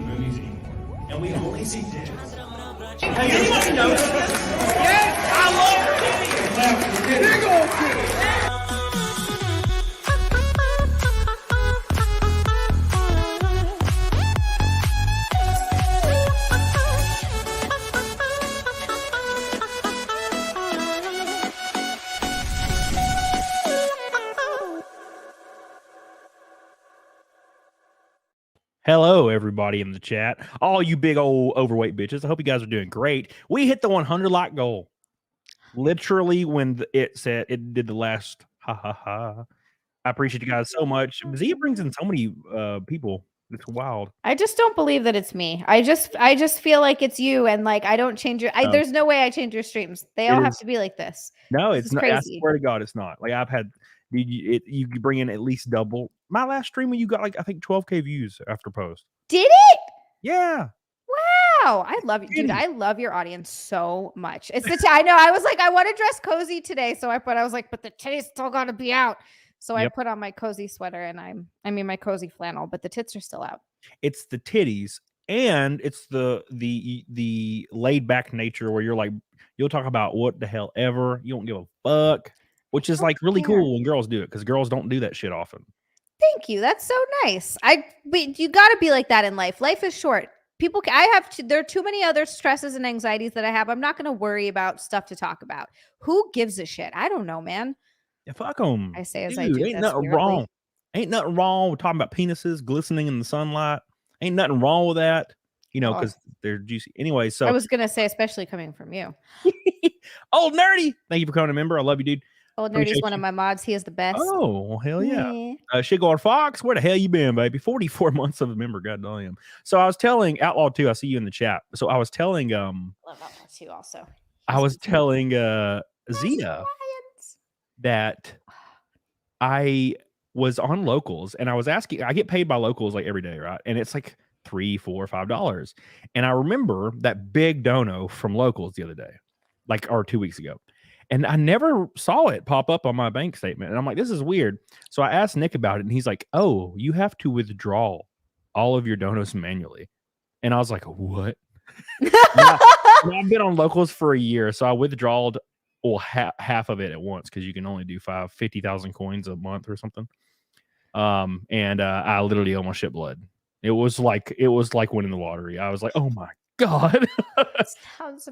movies anymore, and we only see tits. Hey, anybody notice this? Yes, I love titties. Big old titties. Hello, everybody in the chat. All you big old overweight bitches. I hope you guys are doing great. We hit the 100 like goal. Literally when it said it did the last ha ha ha. I appreciate you guys so much. Zia brings in so many people. It's wild. I just don't believe that it's me. I just feel like it's you, and like I don't change your. There's no way I change your streams. They all have to be like this. No, it's not. Crazy. I swear to God, it's not. Like I've had, you bring in at least double. My last stream when you got like I think 12K views after post. Did it? Yeah. Wow, I love you, dude. I love your audience so much. It's the I know. I was like, I want to dress cozy today, so I was like, but the titties still got to be out. So I put on my cozy sweater and I mean my cozy flannel, but the tits are still out. It's the titties and it's the laid back nature where you're like, you'll talk about what the hell ever. You don't give a fuck, which is like really cool when girls do it because girls don't do that shit often. Thank you. That's so nice. You got to be like that in life. Life is short. People, there are too many other stresses and anxieties that I have. I'm not going to worry about stuff to talk about. Who gives a shit? I don't know, man. Yeah, fuck them. I say as I do. Ain't nothing wrong. Ain't nothing wrong with talking about penises glistening in the sunlight. Ain't nothing wrong with that. You know, because they're juicy. Anyway, so I was gonna say, especially coming from you. Old Nerdy. Thank you for coming, member. I love you, dude. Old Nerdy's one of my mods. He is the best. Oh, well, hell yeah. Shigar Fox, where the hell you been, baby? 44 months of a member. God damn. So I was telling Outlaw 2, I see you in the chat. So I was telling love Outlaw 2 also. I was telling Zia that I was on locals and I was asking, I get paid by locals like every day, right? And it's like $3, $4, $5. And I remember that big dono from locals the other day, or 2 weeks ago. And I never saw it pop up on my bank statement. And I'm like, this is weird. So I asked Nick about it and he's like, oh, you have to withdraw all of your donos manually. And I was like, what? I've been on locals for a year. So I withdrawed half of it at once because you can only do 50,000 coins a month or something. And I literally almost shit blood. It was like winning the lottery. I was like, oh my God.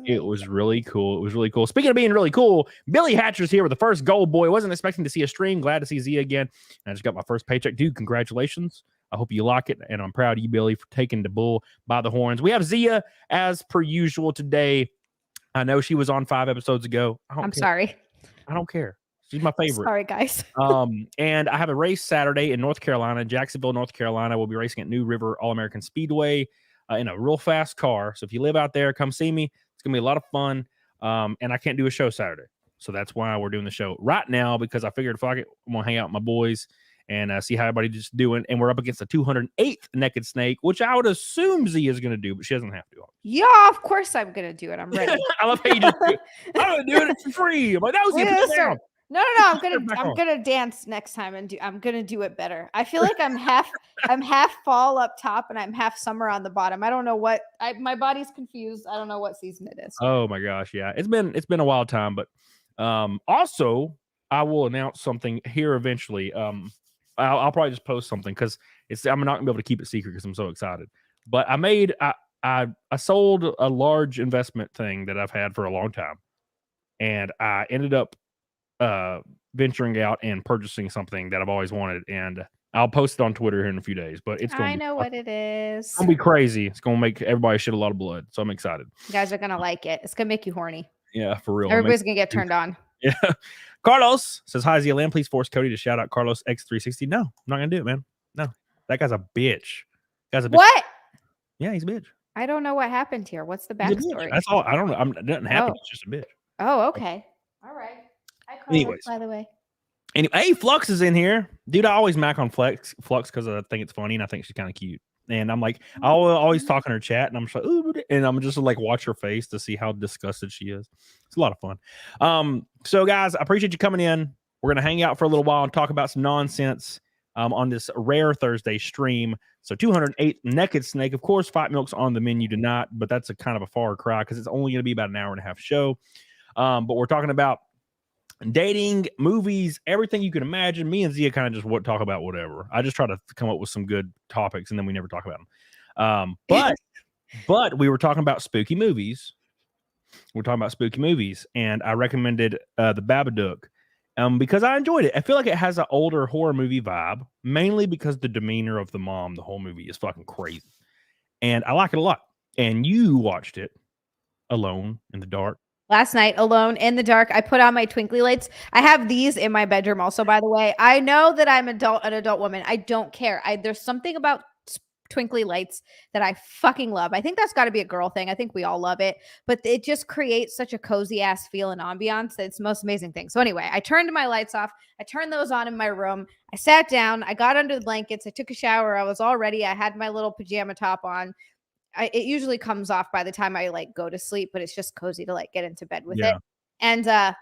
It was really cool. It was really cool. Speaking of being really cool, Billy Hatcher's here with the first gold, boy. Wasn't expecting to see a stream. Glad to see Zia again. And I just got my first paycheck. Dude, congratulations. I hope you like it. And I'm proud of you, Billy, for taking the bull by the horns. We have Zia as per usual today. I know she was on 5 episodes ago. I'm sorry. I don't care. She's my favorite. Sorry, guys. And I have a race Saturday in North Carolina, Jacksonville, North Carolina. We'll be racing at New River All-American Speedway in a real fast car. So if you live out there, come see me. It's going to be a lot of fun. And I can't do a show Saturday. So that's why we're doing the show right now because I figured, fuck it, I'm going to hang out with my boys and see how everybody's just doing. And we're up against the 208th Naked Snake, which I would assume Z is going to do, but she doesn't have to. Yeah, of course I'm going to do it. I'm ready. I love how you just do it. I'm going to do it for free. I'm like, that was it. No. I'm gonna dance next time and I'm gonna do it better. I feel like I'm half fall up top and I'm half summer on the bottom. I don't know what my body's confused. I don't know what season it is. Oh my gosh, yeah. It's been a wild time, but also I will announce something here eventually. I'll probably just post something because I'm not gonna be able to keep it secret because I'm so excited. But I sold a large investment thing that I've had for a long time, and I ended up venturing out and purchasing something that I've always wanted, and I'll post it on Twitter here in a few days. But I know what it is. It's gonna be crazy. It's gonna make everybody shed a lot of blood, so I'm excited. You guys are gonna like it. It's gonna make you horny. Yeah, for real. Everybody's gonna get turned on. Yeah. Carlos says, hi, Zia Lamb. Please force Cody to shout out Carlos X360. No, I'm not gonna do it, man. No, that guy's a bitch. What? Yeah, he's a bitch. I don't know what happened here. What's the backstory? That's all. I don't know. It doesn't happen. It's just a bitch. Oh, okay. All right. Hi, Carlos, anyways, by the way. Anyway, hey, Flux is in here. Dude, I always mac on Flux because I think it's funny and I think she's kind of cute. And I'm like, I'll always talk in her chat and I'm just like, ooh, and I'm just like, watch her face to see how disgusted she is. It's a lot of fun. So guys, I appreciate you coming in. We're going to hang out for a little while and talk about some nonsense. on this rare Thursday stream. So 208 Naked Snake. Of course, Fight Milk's on the menu tonight, but that's a kind of a far cry because it's only going to be about an hour and a half show. But we're talking about dating, movies, everything you can imagine. Me and Zia kind of just talk about whatever. I just try to come up with some good topics, and then we never talk about them. But we were talking about spooky movies. We're talking about spooky movies, and I recommended The Babadook because I enjoyed it. I feel like it has an older horror movie vibe, mainly because the demeanor of the mom, the whole movie is fucking crazy. And I like it a lot. And you watched it alone in the dark. Last night, alone in the dark, I put on my twinkly lights. I have these in my bedroom also, by the way. I know that I'm an adult woman. I don't care. There's something about twinkly lights that I fucking love. I think that's got to be a girl thing. I think we all love it, but it just creates such a cozy ass feel and ambiance. It's the most amazing thing. So anyway, I turned my lights off. I turned those on in my room. I sat down. I got under the blankets. I took a shower. I was all ready. I had my little pajama top on. It usually comes off by the time I like go to sleep, but it's just cozy to like get into bed with it.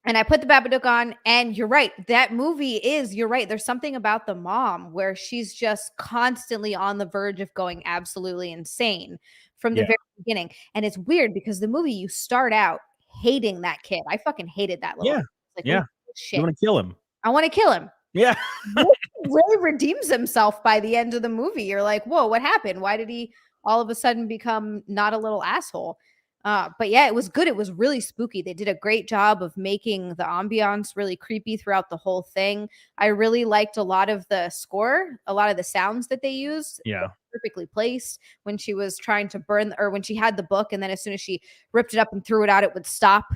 And I put the Babadook on, and you're right. That movie you're right. There's something about the mom where she's just constantly on the verge of going absolutely insane from the very beginning. And it's weird because the movie, you start out hating that kid. I fucking hated that little kid. Like, shit. You want to kill him? I want to kill him. Yeah. Really redeems himself by the end of the movie. You're like, whoa, what happened? Why did he all of a sudden become not a little asshole? But yeah, it was good. It was really spooky. They did a great job of making the ambiance really creepy throughout the whole thing. I really liked a lot of the score, a lot of the sounds that they used. Yeah. Perfectly placed when she was trying to burn, or when she had the book, and then as soon as she ripped it up and threw it out, it would stop.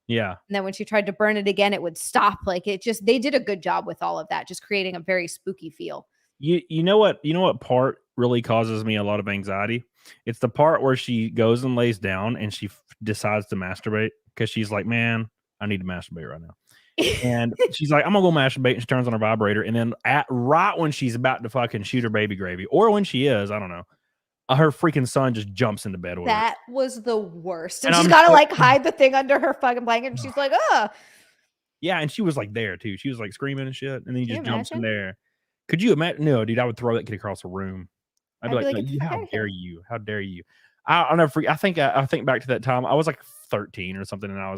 Yeah. And then when she tried to burn it again, it would stop. Like they did a good job with all of that, just creating a very spooky feel. You know what part really causes me a lot of anxiety? It's the part where she goes and lays down and she decides to masturbate because she's like, man, I need to masturbate right now. And she's like, I'm gonna go masturbate, and she turns on her vibrator, and then right when she's about to fucking shoot her baby gravy, or when she is, I don't know, her freaking son just jumps into bed with her. That was the worst. And she's got to like hide the thing under her fucking blanket, and she's like, oh. Yeah, and she was like there too. She was like screaming and shit, and then he just jumps in there. Could you imagine? No, dude, I would throw that kid across the room. I'd be like, no, how dare you? How dare you? I'll never forget. I think back to that time. I was like 13 or something, and I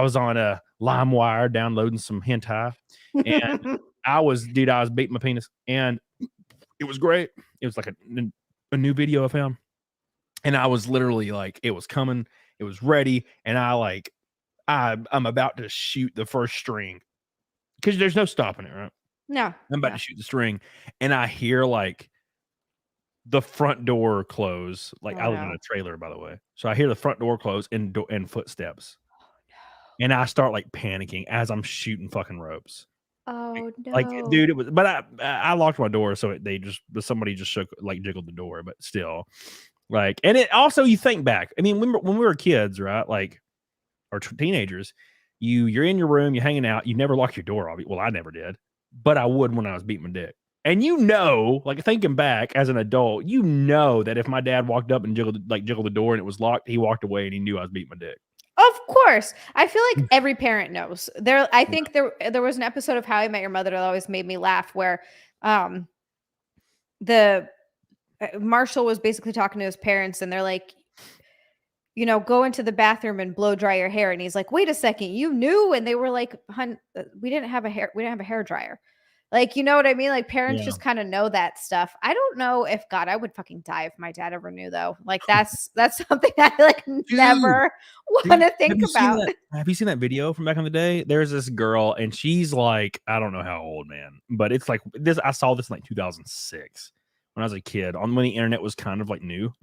was on a LimeWire downloading some hentai, and I was beating my penis, and it was great. It was like a new video I found, and I was literally like, it was coming, it was ready, and I'm about to shoot the first string because there's no stopping it, right? No, I'm about to shoot the string, and I hear like the front door close. Like, I live in a trailer, by the way, so I hear the front door close and footsteps, and I start like panicking as I'm shooting fucking ropes. Oh no! Like, dude, it was. But I locked my door, so somebody just jiggled the door, but still, like, and it also, you think back. I mean, when we were kids, right? Like, or teenagers, you're in your room, you're hanging out, you never lock your door. Well, I never did, but I would when I was beating my dick. And like, thinking back as an adult, that if my dad walked up and jiggled the door and it was locked, he walked away and he knew I was beating my dick. Of course. I feel like every parent knows. I think there was an episode of How I Met Your Mother that always made me laugh where the Marshall was basically talking to his parents, and they're like, go into the bathroom and blow dry your hair. And he's like, wait a second, you knew? And they were like, hun, we didn't have a hair dryer. Like, you know what I mean? Like, parents just kind of know that stuff. I don't know if I would fucking die if my dad ever knew, though. Like, that's something I like never want to think about. Have you seen that video from back in the day? There's this girl, and she's like, I don't know how old, man, but it's like this. I saw this in like 2006 when I was a kid, when the internet was kind of like new,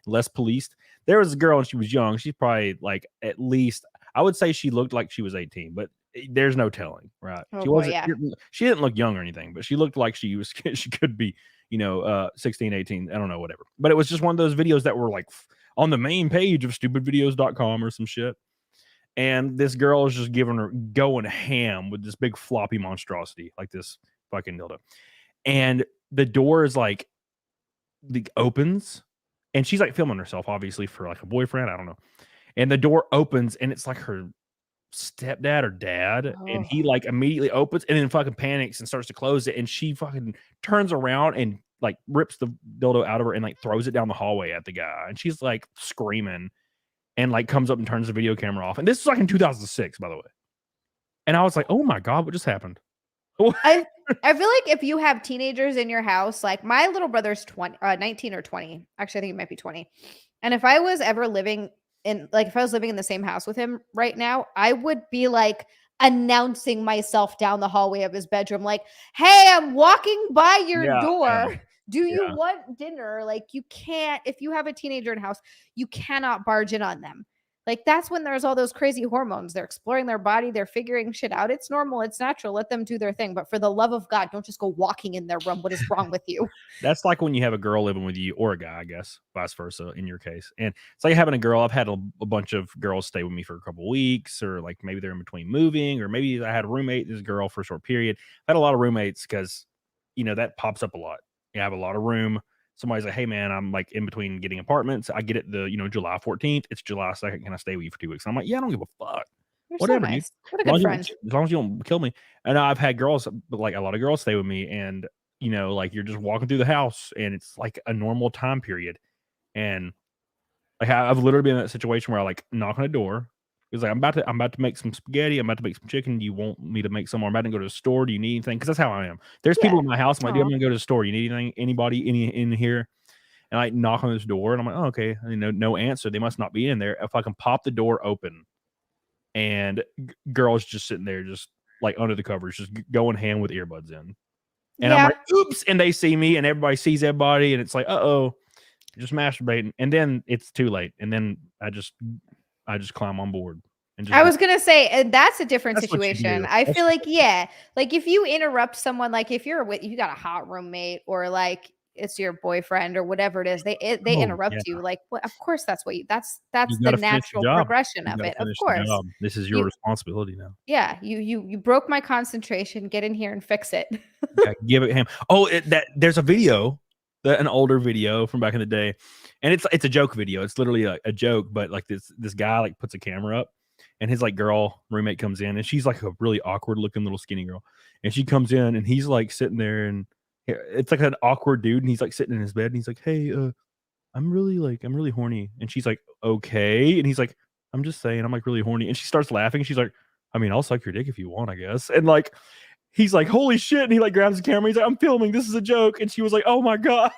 less policed. There was a girl, and she was young. She's probably like, at least, I would say she looked like she was 18, but there's no telling, right? She didn't look young or anything, but she looked like she could be, 16, 18, I don't know, whatever. But it was just one of those videos that were like on the main page of stupidvideos.com or some shit. And this girl is just going ham with this big floppy monstrosity, like this fucking dildo. And the door is like, opens, and she's like filming herself, obviously, for like a boyfriend, I don't know. And the door opens, and it's like her stepdad or dad, and he Oh. like immediately opens and then fucking panics and starts to close it, and she fucking turns around and like rips the dildo out of her and like throws it down the hallway at the guy, and she's like screaming and like comes up and turns the video camera off. And this is like in 2006, by the way. And I was like, oh my God, what just happened? I feel like if you have teenagers in your house, like my little brother's 19 or 20. Actually, I think it might be 20. And if I was ever living in if I was living in the same house with him right now, I would be like announcing myself down the hallway of his bedroom, like, hey, I'm walking by your door. Do you want dinner? Like, you can't, if you have a teenager in house, you cannot barge in on them. Like, that's when there's all those crazy hormones. They're exploring their body. They're figuring shit out. It's normal. It's natural. Let them do their thing. But for the love of God, don't just go walking in their room. What is wrong with you? That's like when you have a girl living with you, or a guy, I guess, vice versa in your case. And it's like having a girl. I've had a bunch of girls stay with me for a couple of weeks, or like maybe they're in between moving, or maybe I had a roommate, this girl for a short period. I had a lot of roommates because, that pops up a lot. I have a lot of room. Somebody's like, hey man, I'm like in between getting apartments. I get it July 14th. It's July 2nd. Can I stay with you for 2 weeks? And I'm like, yeah, I don't give a fuck. You're Whatever, so nice. dude. What a good friend. As long as you don't kill me. And I've had girls, but like a lot of girls stay with me, and like you're just walking through the house and it's like a normal time period. And like I've literally been in that situation where I like knock on a door. It's like, I'm about to make some spaghetti. I'm about to make some chicken. Do you want me to make some? Or I'm about to go to the store. Do you need anything? Because that's how I am. There's people in my house. I'm like, dude, I'm gonna go to the store. You need anything? Anybody in here? And I knock on this door, and I'm like, oh, okay. No answer. They must not be in there. If I can pop the door open, and girls just sitting there, just like under the covers, just going ham with earbuds in. And I'm like, oops. And they see me, and everybody sees everybody, and it's like, uh-oh, just masturbating. And then it's too late. And then I just climb on board. And just I was gonna say, and that's a different That's what you situation. do. I feel like, like if you interrupt someone, like if you got a hot roommate, or like it's your boyfriend or whatever it is, they interrupt you. Like, well, of course, that's what that's the natural progression of it. Of course, this is your responsibility now. Yeah, you broke my concentration. Get in here and fix it. Give it him. Oh, there's a video, an older video from back in the day, and it's a joke video. It's literally a joke, but like this guy like puts a camera up, and his like girl roommate comes in, and she's like a really awkward looking little skinny girl, and she comes in, and he's like sitting there, and it's like an awkward dude, and he's like sitting in his bed, and he's like, hey, I'm really horny. And she's like, okay. And he's like, I'm just saying, I'm like really horny. And she starts laughing. She's like, I mean, I'll suck your dick if you want, I guess. And like, he's like, holy shit. And he like grabs the camera. He's like, I'm filming. This is a joke. And she was like, oh my God.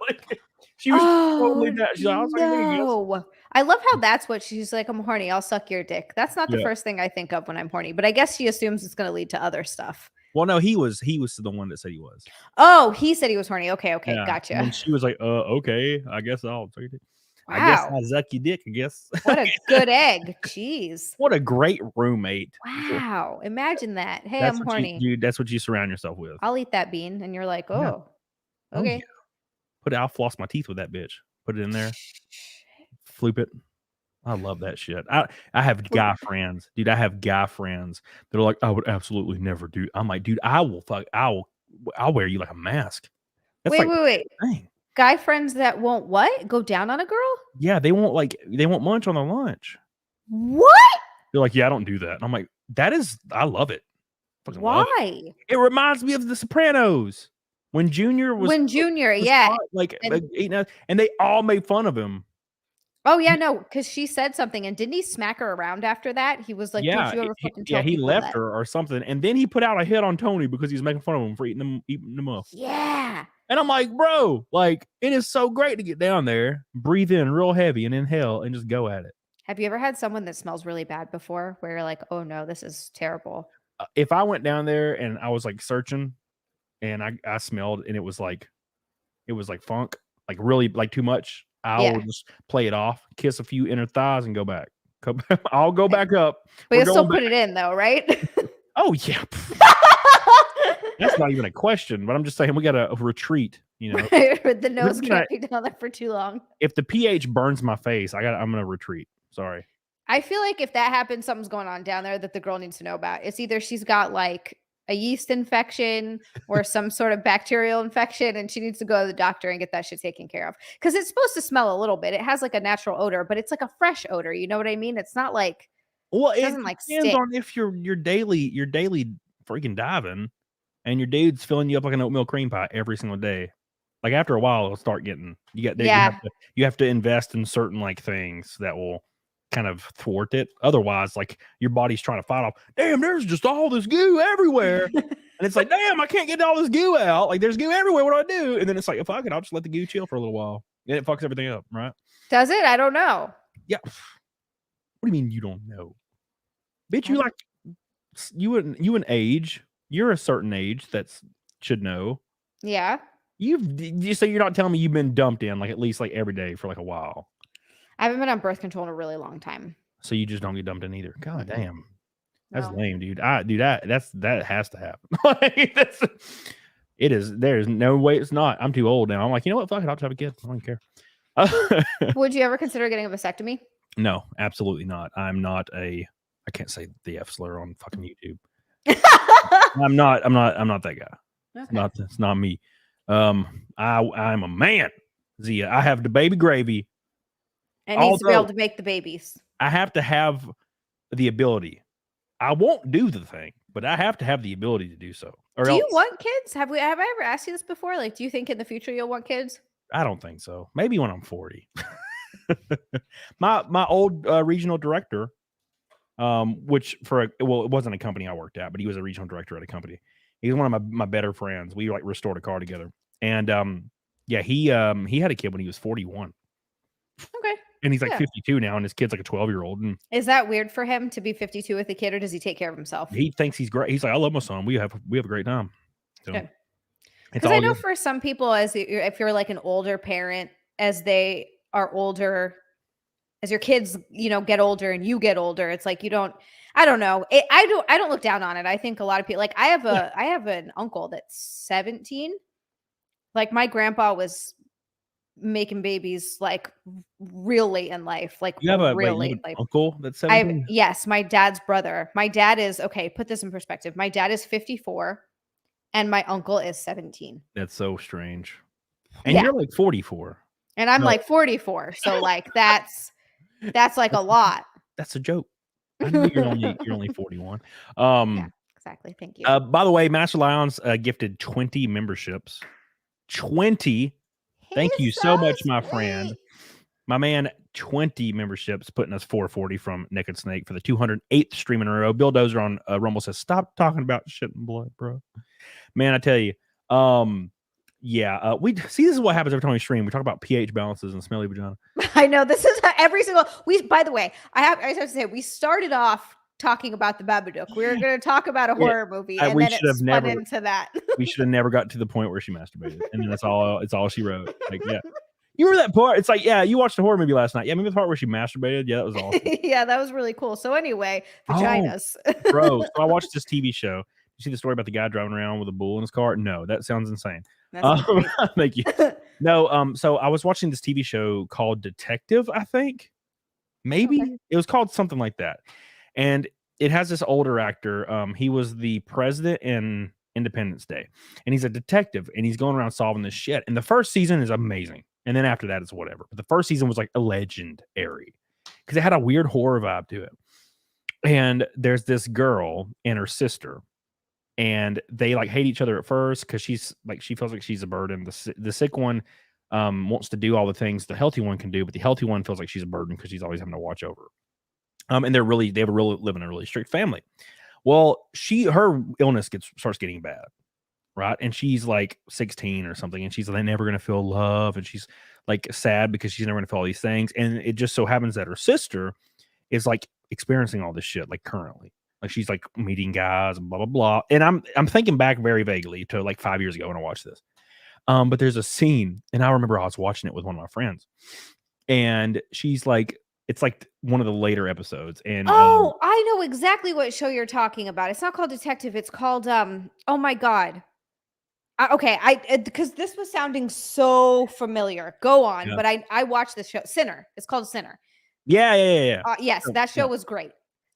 Like, she was totally that. She's like, I'll suck your dick. I love how that's what she's like, I'm horny. I'll suck your dick. That's not the first thing I think of when I'm horny, but I guess she assumes it's going to lead to other stuff. Well, no, he was the one that said he was. Oh, he said he was horny. Okay, Yeah. gotcha. And she was like, okay, I guess I'll suck your dick. Wow. I guess I'll suck your dick, I guess. What a good egg. Jeez. What a great roommate. Wow. Imagine that. Hey, I'm horny. Dude, that's what you surround yourself with. I'll eat that bean. And you're like, oh, okay. I'll floss my teeth with that bitch. Put it in there. Floop it. I love that shit. I have guy friends, dude. I have guy friends that are like, I would absolutely never do. I'm like, dude, I'll wear you like a mask. That's wait. Dang. Guy friends that won't what? Go down on a girl? Yeah, they won't munch on their lunch. What? They're like, yeah, I don't do that. And I'm like, I love it. Why? It reminds me of The Sopranos. When Junior was yeah. And they all made fun of him. Oh yeah, no, because she said something, and didn't he smack her around after that? He was like, "Don't you ever fucking tell he left her or something," and then he put out a hit on Tony because he's making fun of him for eating them up. Yeah, and I'm like, bro, like it is so great to get down there, breathe in real heavy, and inhale, and just go at it. Have you ever had someone that smells really bad before, where you're like, "Oh no, this is terrible"? If I went down there and I was like searching, and I smelled, and it was like funk, like really like too much. I'll just play it off, kiss a few inner thighs, and go back. I'll go back up. But you'll still put it in, though, right? Oh, yeah. That's not even a question, but I'm just saying we got to retreat, The nose can't be down there for too long. If the pH burns my face, I'm going to retreat. Sorry. I feel like if that happens, something's going on down there that the girl needs to know about. It's either she's got like a yeast infection or some sort of bacterial infection, and she needs to go to the doctor and get that shit taken care of. Because it's supposed to smell a little bit. It has like a natural odor, but it's like a fresh odor. You know what I mean? It's not like Well, it doesn't like depends stick. on if your daily freaking diving, and your dude's filling you up like an oatmeal cream pie every single day. Like after a while, it'll start getting Yeah. you have to invest in certain like things that will kind of thwart it. Otherwise, like your body's trying to fight off. Damn, there's just all this goo everywhere, and it's like, damn, I can't get all this goo out. Like there's goo everywhere. What do I do? And then it's like, fuck it, I'll just let the goo chill for a little while. And it fucks everything up, right? Does it? I don't know. Yeah. What do you mean you don't know? Bitch, you like you an age. You're a certain age that's should know. Yeah. You say you're not telling me you've been dumped in like at least like every day for like a while. I haven't been on birth control in a really long time. So you just don't get dumped in either. God damn. That's No. lame, dude. That has to happen. Like, it is. There's no way it's not. I'm too old now. I'm like, you know what? Fuck it. I'll just have a kid. I don't care. Would you ever consider getting a vasectomy? No, absolutely not. I'm not I can't say the F slur on fucking YouTube. I'm not that guy. Okay. It's not me. I'm a man. Zia, I have the baby gravy. It needs to be able to make the babies. I have to have the ability. I won't do the thing, but I have to have the ability to do so. Do you want kids? Have I ever asked you this before? Like, do you think in the future you'll want kids? I don't think so. Maybe when I'm 40. my old regional director, which it wasn't a company I worked at, but he was a regional director at a company. He's one of my better friends. We like restored a car together, and yeah, he had a kid when he was 41. Okay. And he's like 52 now, and his kid's like a 12-year-old. And is that weird for him to be 52 with a kid, or does he take care of himself? He thinks he's great. He's like, I love my son. We have a great time. So because I know for some people, if you're like an older parent, as they are older, as your kids, get older and you get older, it's like I don't know. I don't look down on it. I think a lot of people, like I have an uncle that's 17. Like my grandpa was making babies like real late in life. Like you have a real late life. Uncle that's 17? Yes, my dad's brother. My dad is put this in perspective. My dad is 54 and my uncle is 17. That's so strange. And you're like 44. And I'm like 44. So like that's like a lot. That's a joke. I know you're only 41. Yeah, exactly. Thank you. By the way, Master Lions gifted 20 memberships. 20. Thank you so much, my friend. My man, 20 memberships, putting us 440 from Naked Snake for the 208th stream in a row. Bill Dozer on Rumble says, stop talking about shit and blood, bro. Man, I tell you. We see, this is what happens every time we stream. We talk about pH balances and smelly vagina. I know, this is every single by the way, I have to say, we started off talking about the Babadook. We were going to talk about a horror movie, and then it spun into that. We should have never got to the point where she masturbated, and then it's all she wrote. Like, yeah, you remember that part? It's like, yeah, you watched a horror movie last night. Yeah, remember the part where she masturbated? Yeah, that was awesome. Yeah, that was really cool. So anyway, vaginas. Bro, so I watched this TV show. You see the story about the guy driving around with a bull in his car? No, that sounds insane. Thank you. No, so I was watching this TV show called Detective, I think. Maybe it was called something like that. And it has this older actor. He was the president in Independence Day. And he's a detective, and he's going around solving this shit. And the first season is amazing. And then after that, it's whatever. But the first season was like a legendary because it had a weird horror vibe to it. And there's this girl and her sister. And they like hate each other at first because she feels like she's a burden. The sick one wants to do all the things the healthy one can do, but the healthy one feels like she's a burden because she's always having to watch over her. And they live in a really strict family. Well, her illness starts getting bad, right? And she's like 16 or something, and she's like never gonna feel love, and she's like sad because she's never gonna feel all these things. And it just so happens that her sister is like experiencing all this shit like currently. Like she's like meeting guys and blah blah blah. And I'm thinking back very vaguely to like 5 years ago when I watched this. But there's a scene, and I remember I was watching it with one of my friends, and she's like, it's like one of the later episodes. And I know exactly what show you're talking about. It's not called Detective. It's called oh my god. Because this was sounding so familiar. Go on, but I watched this show. Sinner. It's called Sinner. Yeah. Yes, that show was great.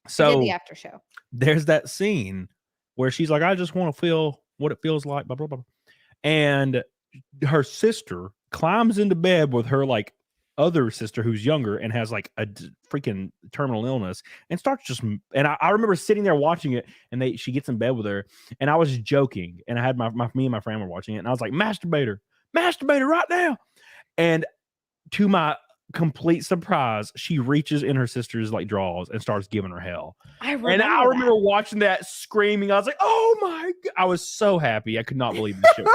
So the after show. There's that scene where she's like, I just want to feel what it feels like, blah, blah, blah. And her sister climbs into bed with her like other sister who's younger and has like a freaking terminal illness and starts just, and I remember sitting there watching it, and she gets in bed with her, and I was joking, and I had me and my friend were watching it, and I was like, masturbate her right now. And to my complete surprise, she reaches in her sister's like drawers and starts giving her hell. I remember watching that, screaming. I was like, "Oh my God!" I was so happy. I could not believe this shit.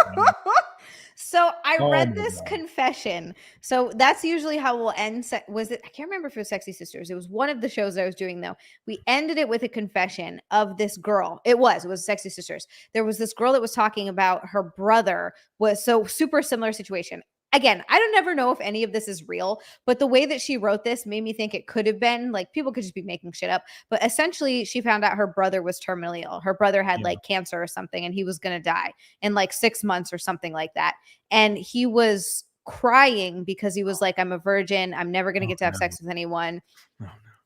So I read this confession. So that's usually how we'll end. Was it? I can't remember if it was Sexy Sisters. It was one of the shows I was doing though. We ended it with a confession of this girl. It was Sexy Sisters. There was this girl that was talking about her brother was so super similar situation. Again, I don't never know if any of this is real, but the way that she wrote this made me think it could have been like people could just be making shit up. But essentially, she found out her brother was terminally ill. Her brother had like cancer or something, and he was going to die in like 6 months or something like that. And he was crying because he was like, I'm a virgin. I'm never going to get to have sex with anyone.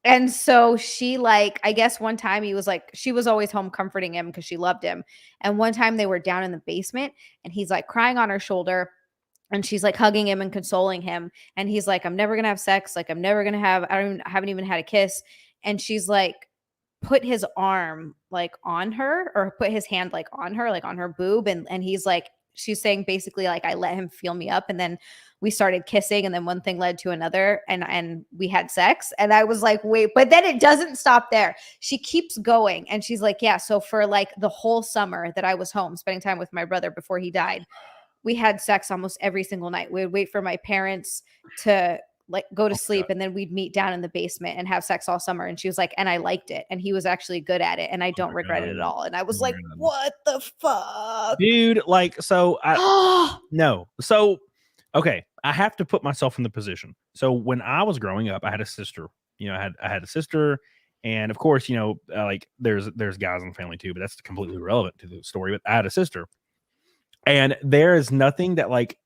And so she like, I guess one time he was like, she was always home comforting him because she loved him. And one time they were down in the basement and he's like crying on her shoulder. And she's like hugging him and consoling him. And he's like, I'm never going to have sex. Like, I'm never going to have, I haven't even had a kiss. And she's like, put his arm like on her or put his hand like on her boob. And he's like, she's saying basically like, I let him feel me up. And then we started kissing. And then one thing led to another and we had sex. And I was like, wait, but then it doesn't stop there. She keeps going. And she's like, yeah. So for like the whole summer that I was home spending time with my brother before he died, we had sex almost every single night. We would wait for my parents to like go to sleep and then we'd meet down in the basement and have sex all summer. And she was like, and I liked it. And he was actually good at it. And I don't regret it at all. And I was like, what the fuck? Dude, like, so no. So, okay. I have to put myself in the position. So when I was growing up, I had a sister, I had a sister. And of course, like there's guys in the family too, but that's completely irrelevant to the story. But I had a sister. And there is nothing that like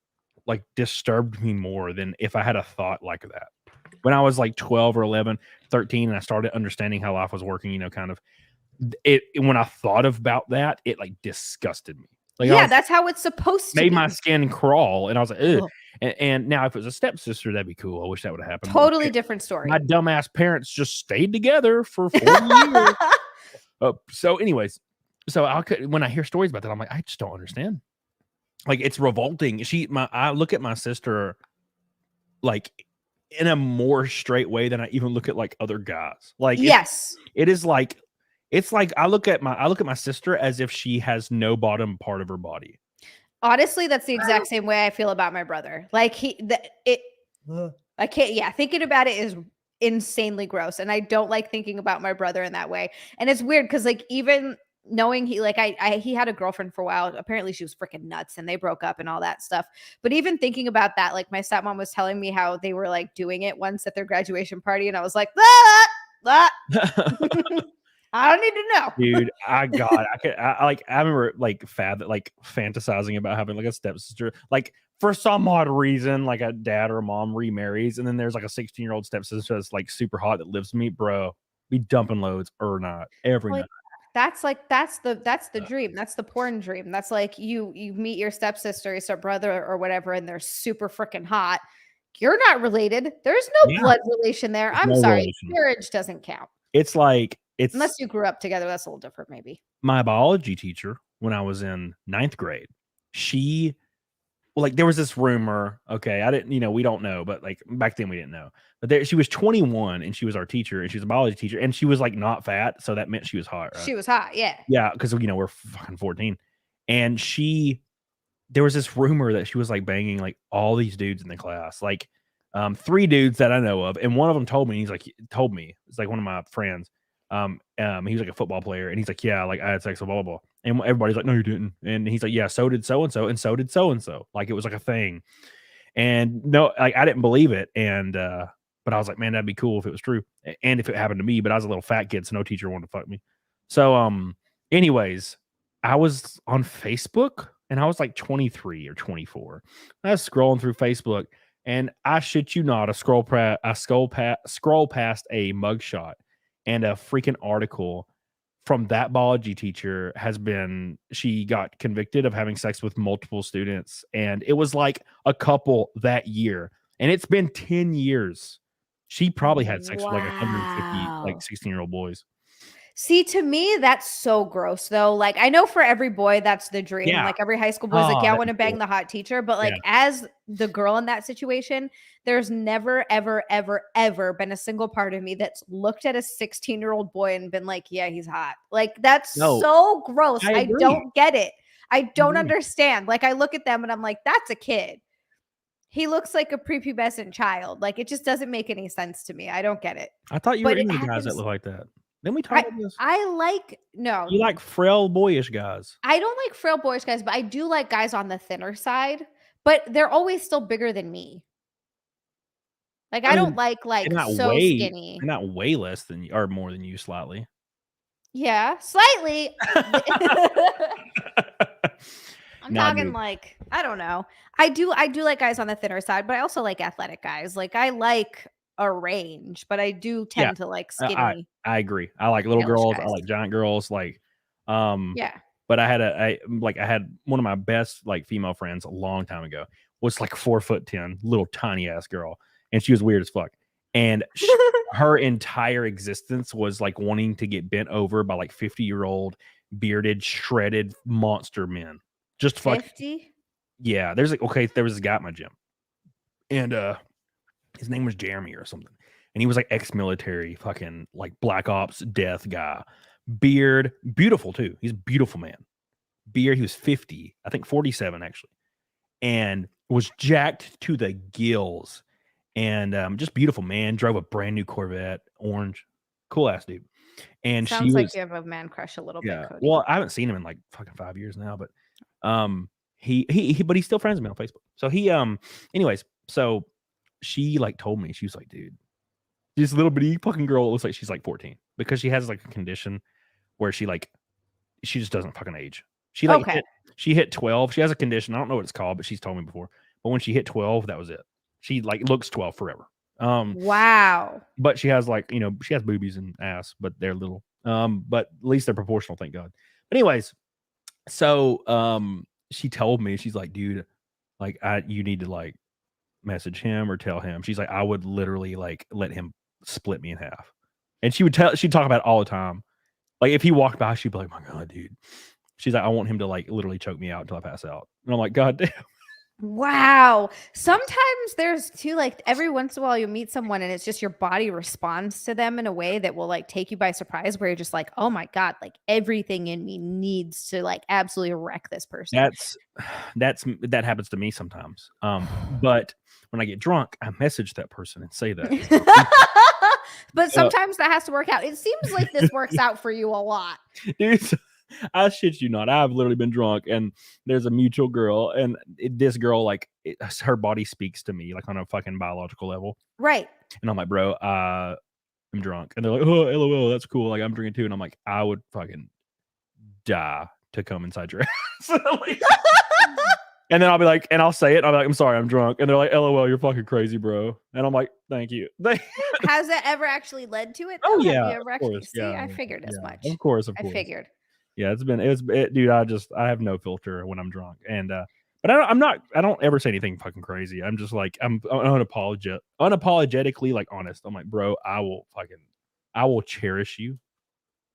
disturbed me more than if I had a thought like that. When I was like 12 or 11, 13, and I started understanding how life was working, kind of it. When I thought about that, it like disgusted me. Like, yeah, that's how it's supposed to made be. My skin crawl. And I was like, ugh. And now if it was a stepsister, that'd be cool. I wish that would have happened. Totally different story. My dumbass parents just stayed together for 40 years. So anyways, when I hear stories about that, I'm like, I just don't understand. Like it's revolting. I look at my sister like in a more straight way than I even look at like other guys. Like yes, it is like it's like I look at my sister as if she has no bottom part of her body. Honestly, that's the exact same way I feel about my brother. Like I can't. Yeah, thinking about it is insanely gross, and I don't like thinking about my brother in that way. And it's weird because like even knowing he had a girlfriend for a while. Apparently she was freaking nuts and they broke up and all that stuff. But even thinking about that, like my stepmom was telling me how they were like doing it once at their graduation party. And I was like, I don't need to know. Dude, I remember like fantasizing about having like a stepsister, like for some odd reason, like a dad or a mom remarries. And then there's like a 16-year-old stepsister that's like super hot that lives with me, bro. Be dumping loads or not every night. That's the dream. That's the porn dream. That's like you meet your stepsister, your stepbrother or whatever, and they're super freaking hot. You're not related. There's no blood relation there. I'm sorry. Marriage doesn't count. It's like unless you grew up together, that's a little different, maybe. My biology teacher, when I was in 9th grade, there was this rumor. Okay, I didn't, we don't know, but like back then we didn't know. But she was 21 and she was our teacher and she was a biology teacher and she was like not fat, so that meant she was hot. Right? She was hot, yeah. Yeah, because we're fucking 14, and there was this rumor that she was like banging like all these dudes in the class, like 3 dudes that I know of, and one of them told me. It's like one of my friends. He was like a football player, and he's like, yeah, like I had sex with blah blah blah, and everybody's like, no, you didn't, and he's like, yeah, so did so and so, and so did so and so, like it was like a thing, and no, like I didn't believe it, and but I was like, man, that'd be cool if it was true, and if it happened to me, but I was a little fat kid, so no teacher wanted to fuck me. So anyways, I was on Facebook, and I was like 23 or 24. I was scrolling through Facebook, and I shit you not, I scroll past a mugshot. And a freaking article from that biology teacher she got convicted of having sex with multiple students. And it was like a couple that year. And it's been 10 years. She probably had sex with like 150 Wow. 16-year-old boys. See, to me, that's so gross, though. Like, I know for every boy, that's the dream. Yeah. Like, every high school boy is like, Oh, yeah, I that'd want to be bang cool. the hot teacher. But, like, Yeah. as the girl in that situation, there's never, ever, ever, ever been a single part of me that's looked at a 16-year-old boy and been like, yeah, he's hot. Like, that's No, so gross. I I agree. don't get it. I don't agree. understand. Like, I look at them and I'm like, that's a kid. He looks like a prepubescent child. Like, it just doesn't make any sense to me. I don't get it. I thought you But were it into guys that happens. look like that. Didn't we talk about this? I like, no, You like frail, boyish guys. I don't like frail boyish guys, but I do like guys on the thinner side, but they're always still bigger than me. Like, I don't mean, like they're not so skinny. they're not way less than you or more than you slightly. Yeah, slightly. I'm Nah, talking dude. like, I don't know. I do like guys on the thinner side, but I also like athletic guys. Like, I like a range, but I do Yeah, tend to like I skinny, I agree. I like little pale-ish girls. I guys. like giant girls. Like, Yeah. but I had one of my best like female friends a long time ago was like 4'10", little tiny ass girl, and she was weird as fuck. And her entire existence was like wanting to get bent over by like 50-year-old bearded, shredded monster men. Just fuck 50? yeah. There was this guy at my gym, and his name was Jeremy or something, and he was like ex-military, fucking like black ops death guy. Beard, beautiful too. He's a beautiful man. Beard, he was 50, I think 47 actually, and was jacked to the gills, and just beautiful man. Drove a brand new Corvette, orange, cool ass dude. And Sounds she like was you have a man crush a little bit, yeah. Cody. Well, I haven't seen him in like fucking 5 years now, but but he's still friends with me on Facebook. So anyways, so she like told me, she was like, dude, this little bitty fucking girl looks like she's like 14 because she has like a condition where she just doesn't fucking age. She like Okay. she hit 12. She has a condition. I don't know what it's called, but she's told me before. But when she hit 12, that was it. She like looks 12 forever. Wow. But she has like, she has boobies and ass, but they're little. But at least they're proportional, thank God. But anyways, so she told me, she's like, dude, like you need to like message him or tell him. She's like, I would literally like let him split me in half. And she'd talk about it all the time. Like if he walked by, she'd be like, my God, dude. She's like, I want him to like literally choke me out until I pass out. And I'm like, God damn. Wow. Sometimes there's too, like, every once in a while you meet someone and it's just your body responds to them in a way that will like take you by surprise, where you're just like, oh my God, like everything in me needs to like absolutely wreck this person. That happens to me sometimes. But when I get drunk, I message that person and say that. But sometimes that has to work out. It seems like this works out for you a lot. Dude, I shit you not. I've literally been drunk, and there's a mutual girl, and this girl, like, her body speaks to me, like, on a fucking biological level. Right. And I'm like, bro, I'm drunk. And they're like, oh, LOL, that's cool. Like, I'm drinking too. And I'm like, I would fucking die to come inside your ass. Like, and then I'll be like, and I'll say it. I'll be like, I'm sorry, I'm drunk. And they're like, LOL, you're fucking crazy, bro. And I'm like, thank you. Has it ever actually led to it? Oh, though? Have yeah. you ever actually, Course, see, yeah, I figured as much. Of course. I figured. Yeah, dude. I have no filter when I'm drunk, and but I don't ever say anything fucking crazy. I'm just like, I'm unapologetically like honest. I'm like, bro, I will cherish you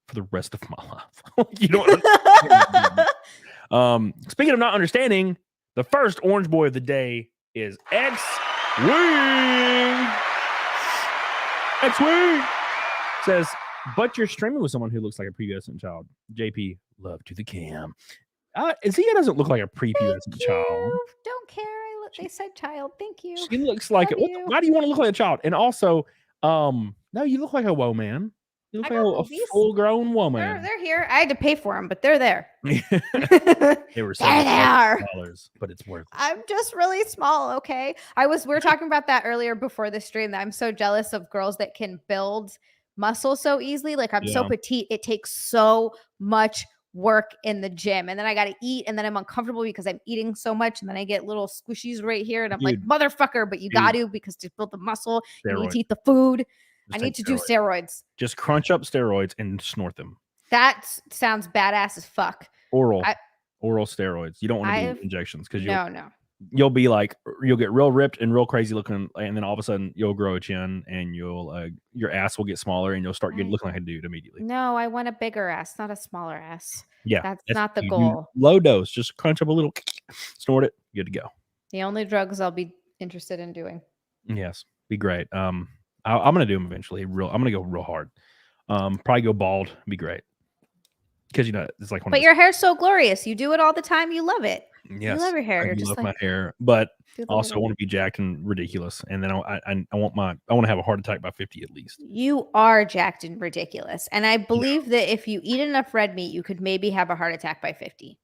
for the rest of my life. You don't. Speaking of not understanding, the first orange boy of the day is X-Wing. X-Wing says, but you're streaming with someone who looks like a prepubescent child. JP, love to the cam. Zia doesn't look like a prepubescent child. Don't care. They said child. Thank you. She looks like it. Why do you want to look like a child? And also, no, you look like a woman. You look like a full-grown woman. They're here. I had to pay for them, but they're there. They were $7, but it's worth it. I'm just really small, okay? We were talking about that earlier before the stream, that I'm so jealous of girls that can build muscle so easily. Like, I'm so petite. It takes so much work in the gym, and then I got to eat, and then I'm uncomfortable because I'm eating so much, and then I get little squishies right here, and I'm like, motherfucker, but you got to, because to build the muscle, you need to eat the food. I need to do steroids. Just crunch up steroids and snort them. That sounds badass as fuck. Oral steroids. You don't want to do injections because no. you'll be like, you'll get real ripped and real crazy looking, and then all of a sudden you'll grow a chin, and you'll your ass will get smaller, and you'll start getting looking like a dude immediately. No, I want a bigger ass, not a smaller ass. Yeah, That's not the you do goal. low dose, just crunch up a little, snort it, good to go. The only drugs I'll be interested in doing. Yes, be great. I'm gonna do them eventually. I'm gonna go real hard. Probably go bald. Be great. Because it's like. But your hair's so glorious. You do it all the time. You love it. Yes, you love your hair. I You're do just love like my hair, but also I little... want to be jacked and ridiculous, and then I want to have a heart attack by 50 at least. You are jacked and ridiculous, and I believe that if you eat enough red meat, you could maybe have a heart attack by 50.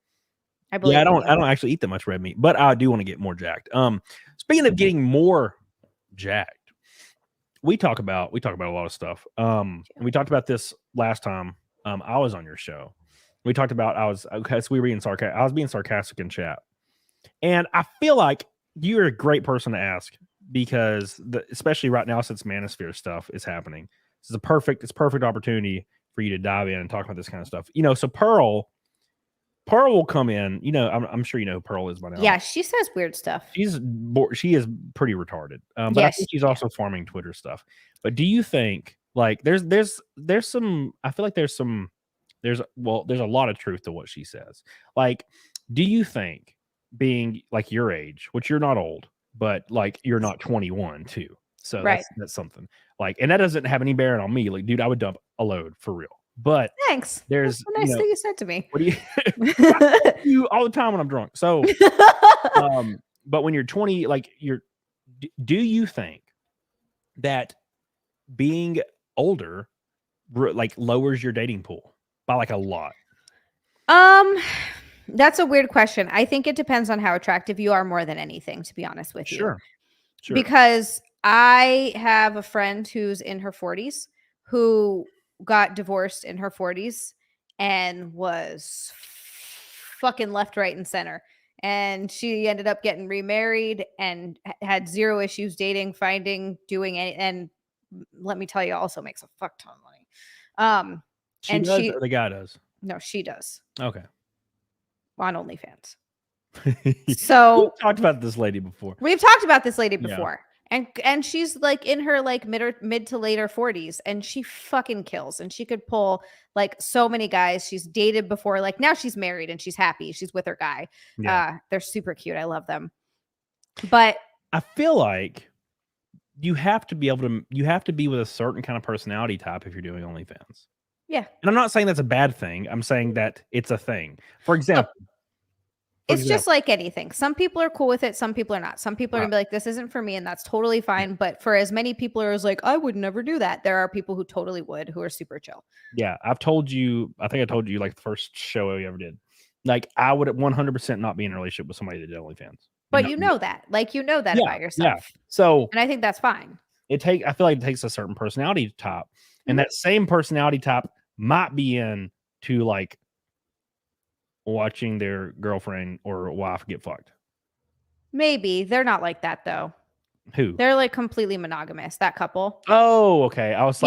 I believe. Yeah, I don't actually eat that much red meat, but I do want to get more jacked. Speaking of getting more jacked, we talk about a lot of stuff. We talked about this last time I was on your show. We talked about I was being sarcastic in chat, and I feel like you're a great person to ask because especially right now since Manosphere stuff is happening, it's a perfect opportunity for you to dive in and talk about this kind of stuff. So Pearl will come in. I'm sure you know who Pearl is by now. Yeah, she says weird stuff. She is pretty retarded. But I think she's also farming Twitter stuff. But do you think like there's some? I feel like there's a lot of truth to what she says. Like, do you think being like your age, which you're not old, but like you're not 21 too, so right. that's something. Like, and that doesn't have any bearing on me. Like, dude, I would dump a load for real. But thanks. There's that's a nice thing you said to me. What do you all the time when I'm drunk? So, but when you're 20, like do you think that being older like lowers your dating pool by like a lot? That's a weird question. I think it depends on how attractive you are more than anything, to be honest with you. Sure. Because I have a friend who's in her 40s who got divorced in her 40s and was fucking left, right, and center. And she ended up getting remarried and had zero issues dating, finding, doing any. And let me tell you, also makes a fuck ton of money. She does, or the guy does? No, she does. Okay. On OnlyFans. So we've talked about this lady before. Yeah. And she's like in her like mid to later 40s, and she fucking kills, and she could pull like so many guys. She's dated before, like now she's married and she's happy. She's with her guy. Yeah. They're super cute. I love them. But I feel like you have to be with a certain kind of personality type if you're doing OnlyFans. Yeah. And I'm not saying that's a bad thing. I'm saying that it's a thing. For example, it's just like anything. Some people are cool with it. Some people are not. Some people are going to be like, this isn't for me. And that's totally fine. But for as many people who are like, I would never do that, there are people who totally would, who are super chill. Yeah. I think I told you like the first show we ever did. Like I would 100% not be in a relationship with somebody that did OnlyFans. But you know that. Like, you know that about yourself. Yeah. So, and I think that's fine. I feel like it takes a certain personality type. And that same personality type might be in to like watching their girlfriend or wife get fucked. Maybe. They're not like that though. Who? They're like completely monogamous, that couple. Oh, okay. I was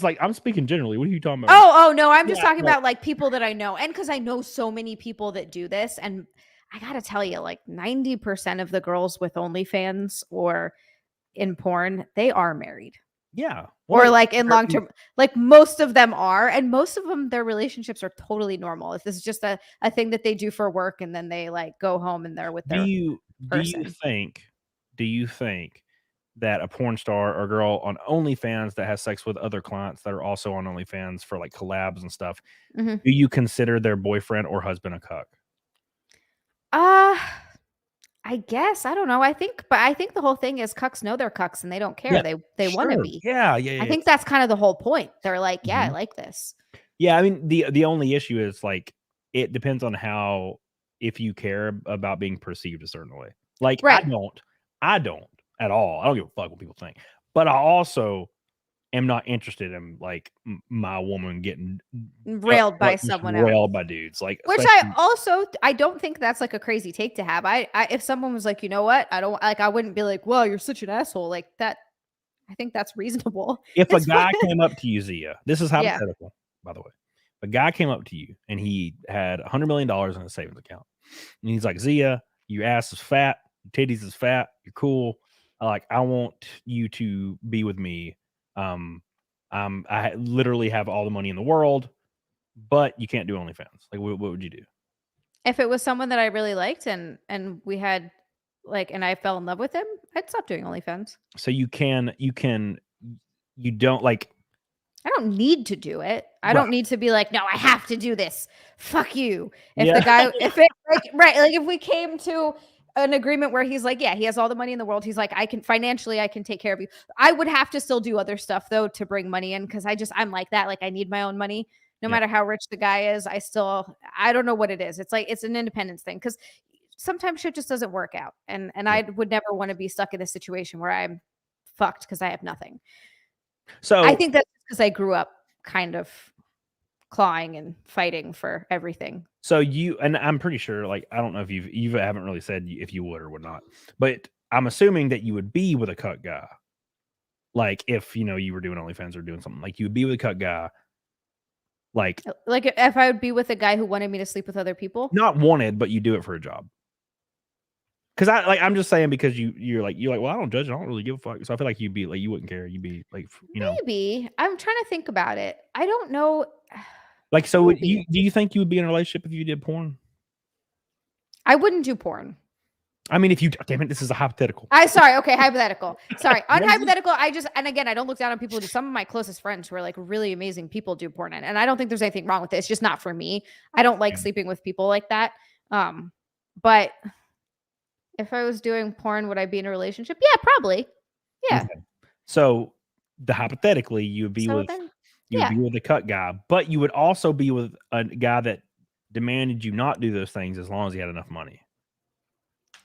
like, I'm speaking generally. What are you talking about? Oh no, I'm just talking about like people that I know. And because I know so many people that do this, and I gotta tell you, like 90% of the girls with OnlyFans or in porn, they are married. Yeah. Or like in long term, like most of them are, and most of them, their relationships are totally normal. If this is just a thing that they do for work, and then they like go home and they're with their person. Do you think that a porn star or girl on OnlyFans that has sex with other clients that are also on OnlyFans for like collabs and stuff, do you consider their boyfriend or husband a cuck? I guess. I don't know. I think the whole thing is cucks know they're cucks and they don't care. Yeah, they want to be. Yeah. I think that's kind of the whole point. They're like, yeah, I like this. Yeah. I mean, the only issue is like, it depends on if you care about being perceived a certain way. Like, right. I don't at all. I don't give a fuck what people think. But I also am not interested in like my woman getting railed by someone else. Railed by dudes, like, which I don't think that's like a crazy take to have. I if someone was like, you know what, I wouldn't be like, well, you're such an asshole like that. I think that's reasonable. If a guy came up to you, Zia, this is hypothetical, by the way. If a guy came up to you and he had $100 million in a savings account, and he's like, Zia, your ass is fat. Titties is fat. You're cool. I want you to be with me. I literally have all the money in the world, but you can't do OnlyFans. Like, what would you do? If it was someone that I really liked and we had and I fell in love with him, I'd stop doing OnlyFans. So you don't like. I don't need to do it. I don't need to be like, no, I have to do this. Fuck you. If Yeah. the guy, if it if we came to an agreement where he's like, yeah, he has all the money in the world. He's like, I can take care of you. I would have to still do other stuff though to bring money in because I'm like that. Like I need my own money. No matter how rich the guy is, I don't know what it is. It's like it's an independence thing because sometimes shit just doesn't work out. And I would never want to be stuck in a situation where I'm fucked because I have nothing. So I think that's because I grew up kind of clawing and fighting for everything. So and I'm pretty sure, like, I don't know if you haven't really said if you would or would not, but I'm assuming that you would be with a cut guy. Like if, you were doing OnlyFans or doing something, like you would be with a cut guy. Like if I would be with a guy who wanted me to sleep with other people? Not wanted, but you do it for a job. Because I'm just saying because you're like, well, I don't judge. I don't really give a fuck. So I feel like you'd be like, you wouldn't care. You'd be like, Maybe. I'm trying to think about it. I don't know. Like, so do you think you would be in a relationship if you did porn? I wouldn't do porn. I mean, damn it, this is a hypothetical. Sorry. Okay. Hypothetical. Sorry. On hypothetical, and again, I don't look down on people who do. Some of my closest friends who are like really amazing people do porn. And I don't think there's anything wrong with it. It's just not for me. I don't like sleeping with people like that. But if I was doing porn, would I be in a relationship? Yeah, probably. Yeah. Okay. So hypothetically, you would be with a cut guy, but you would also be with a guy that demanded you not do those things as long as he had enough money.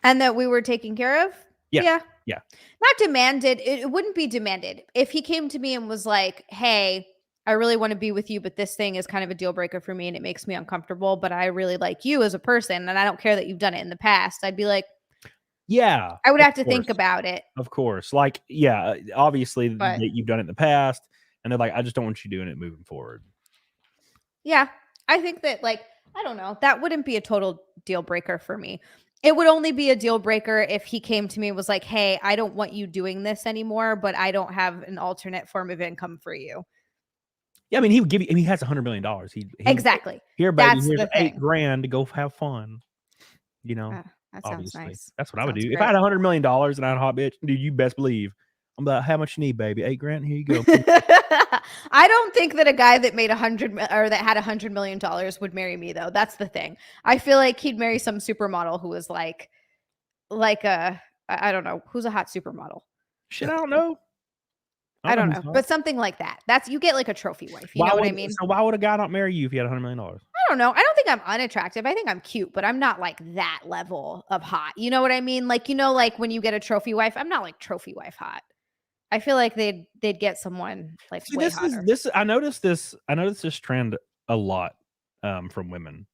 And that we were taken care of? Yeah. Not demanded. It wouldn't be demanded. If he came to me and was like, hey, I really want to be with you, but this thing is kind of a deal breaker for me and it makes me uncomfortable, but I really like you as a person and I don't care that you've done it in the past, I'd be like, yeah. I would have to think about it. Of course. Like, yeah, obviously that you've done it in the past and they're like, I just don't want you doing it moving forward. Yeah. I think that I don't know. That wouldn't be a total deal breaker for me. It would only be a deal breaker if he came to me and was like, hey, I don't want you doing this anymore, but I don't have an alternate form of income for you. Yeah, I mean, he would give you, he has $100 million. Exactly. Here, baby, here's $8,000 to go have fun. That sounds nice. That's what I would do. Great. If I had $100 million and I had a hot bitch, dude, you best believe. I'm like, how much you need, baby? $8,000. Here you go. I don't think that a guy that made that had $100 million would marry me, though. That's the thing. I feel like he'd marry some supermodel who was like I don't know, who's a hot supermodel. Shit, I don't know. I don't know, but something like that. You get like a trophy wife. You know what I mean? So why would a guy not marry you if you had $100 million? I don't know. I don't think I'm unattractive. I think I'm cute, but I'm not like that level of hot. You know what I mean? Like, like when you get a trophy wife, I'm not like trophy wife hot. I feel like they'd get someone like way hotter. I noticed this trend a lot from women,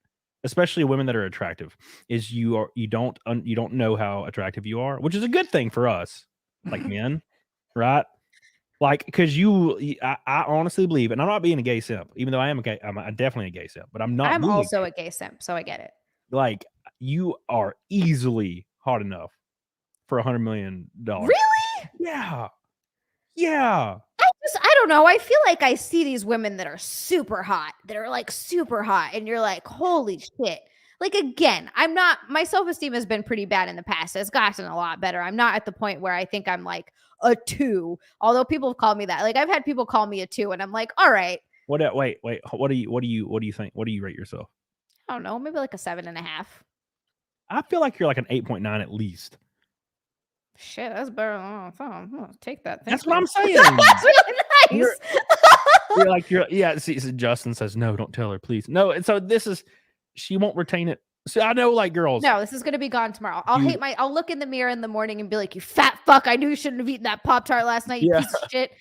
especially women that are attractive. Is you don't know how attractive you are, which is a good thing for us, like men, right? Like, because I honestly believe, and I'm not being a gay simp, even though I am I'm definitely a gay simp, but I'm not. I'm also a gay simp, so I get it. Like, you are easily hot enough for $100 million. Really? Yeah. Yeah. I don't know. I feel like I see these women that are super hot, that are like super hot, and you're like, holy shit. Like, again, my self-esteem has been pretty bad in the past. It's gotten a lot better. I'm not at the point where I think I'm like a 2, although people have called me that. Like, I've had people call me a 2, and I'm like, all right. Wait, what do you think? What do you rate yourself? I don't know, maybe like a 7.5. I feel like you're like an 8.9 at least. Shit, that's better. I'll take that. That's what I'm saying. That's really nice. Yeah. See, Justin says, no, don't tell her, please. No. And so she won't retain it. So I know, like, girls. No, this is going to be gone tomorrow. I'll look in the mirror in the morning and be like, you fat fuck. I knew you shouldn't have eaten that Pop-Tart last night, you piece of shit.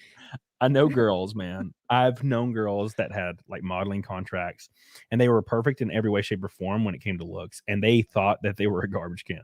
I know girls, man. I've known girls that had like modeling contracts and they were perfect in every way, shape, or form when it came to looks. And they thought that they were a garbage can.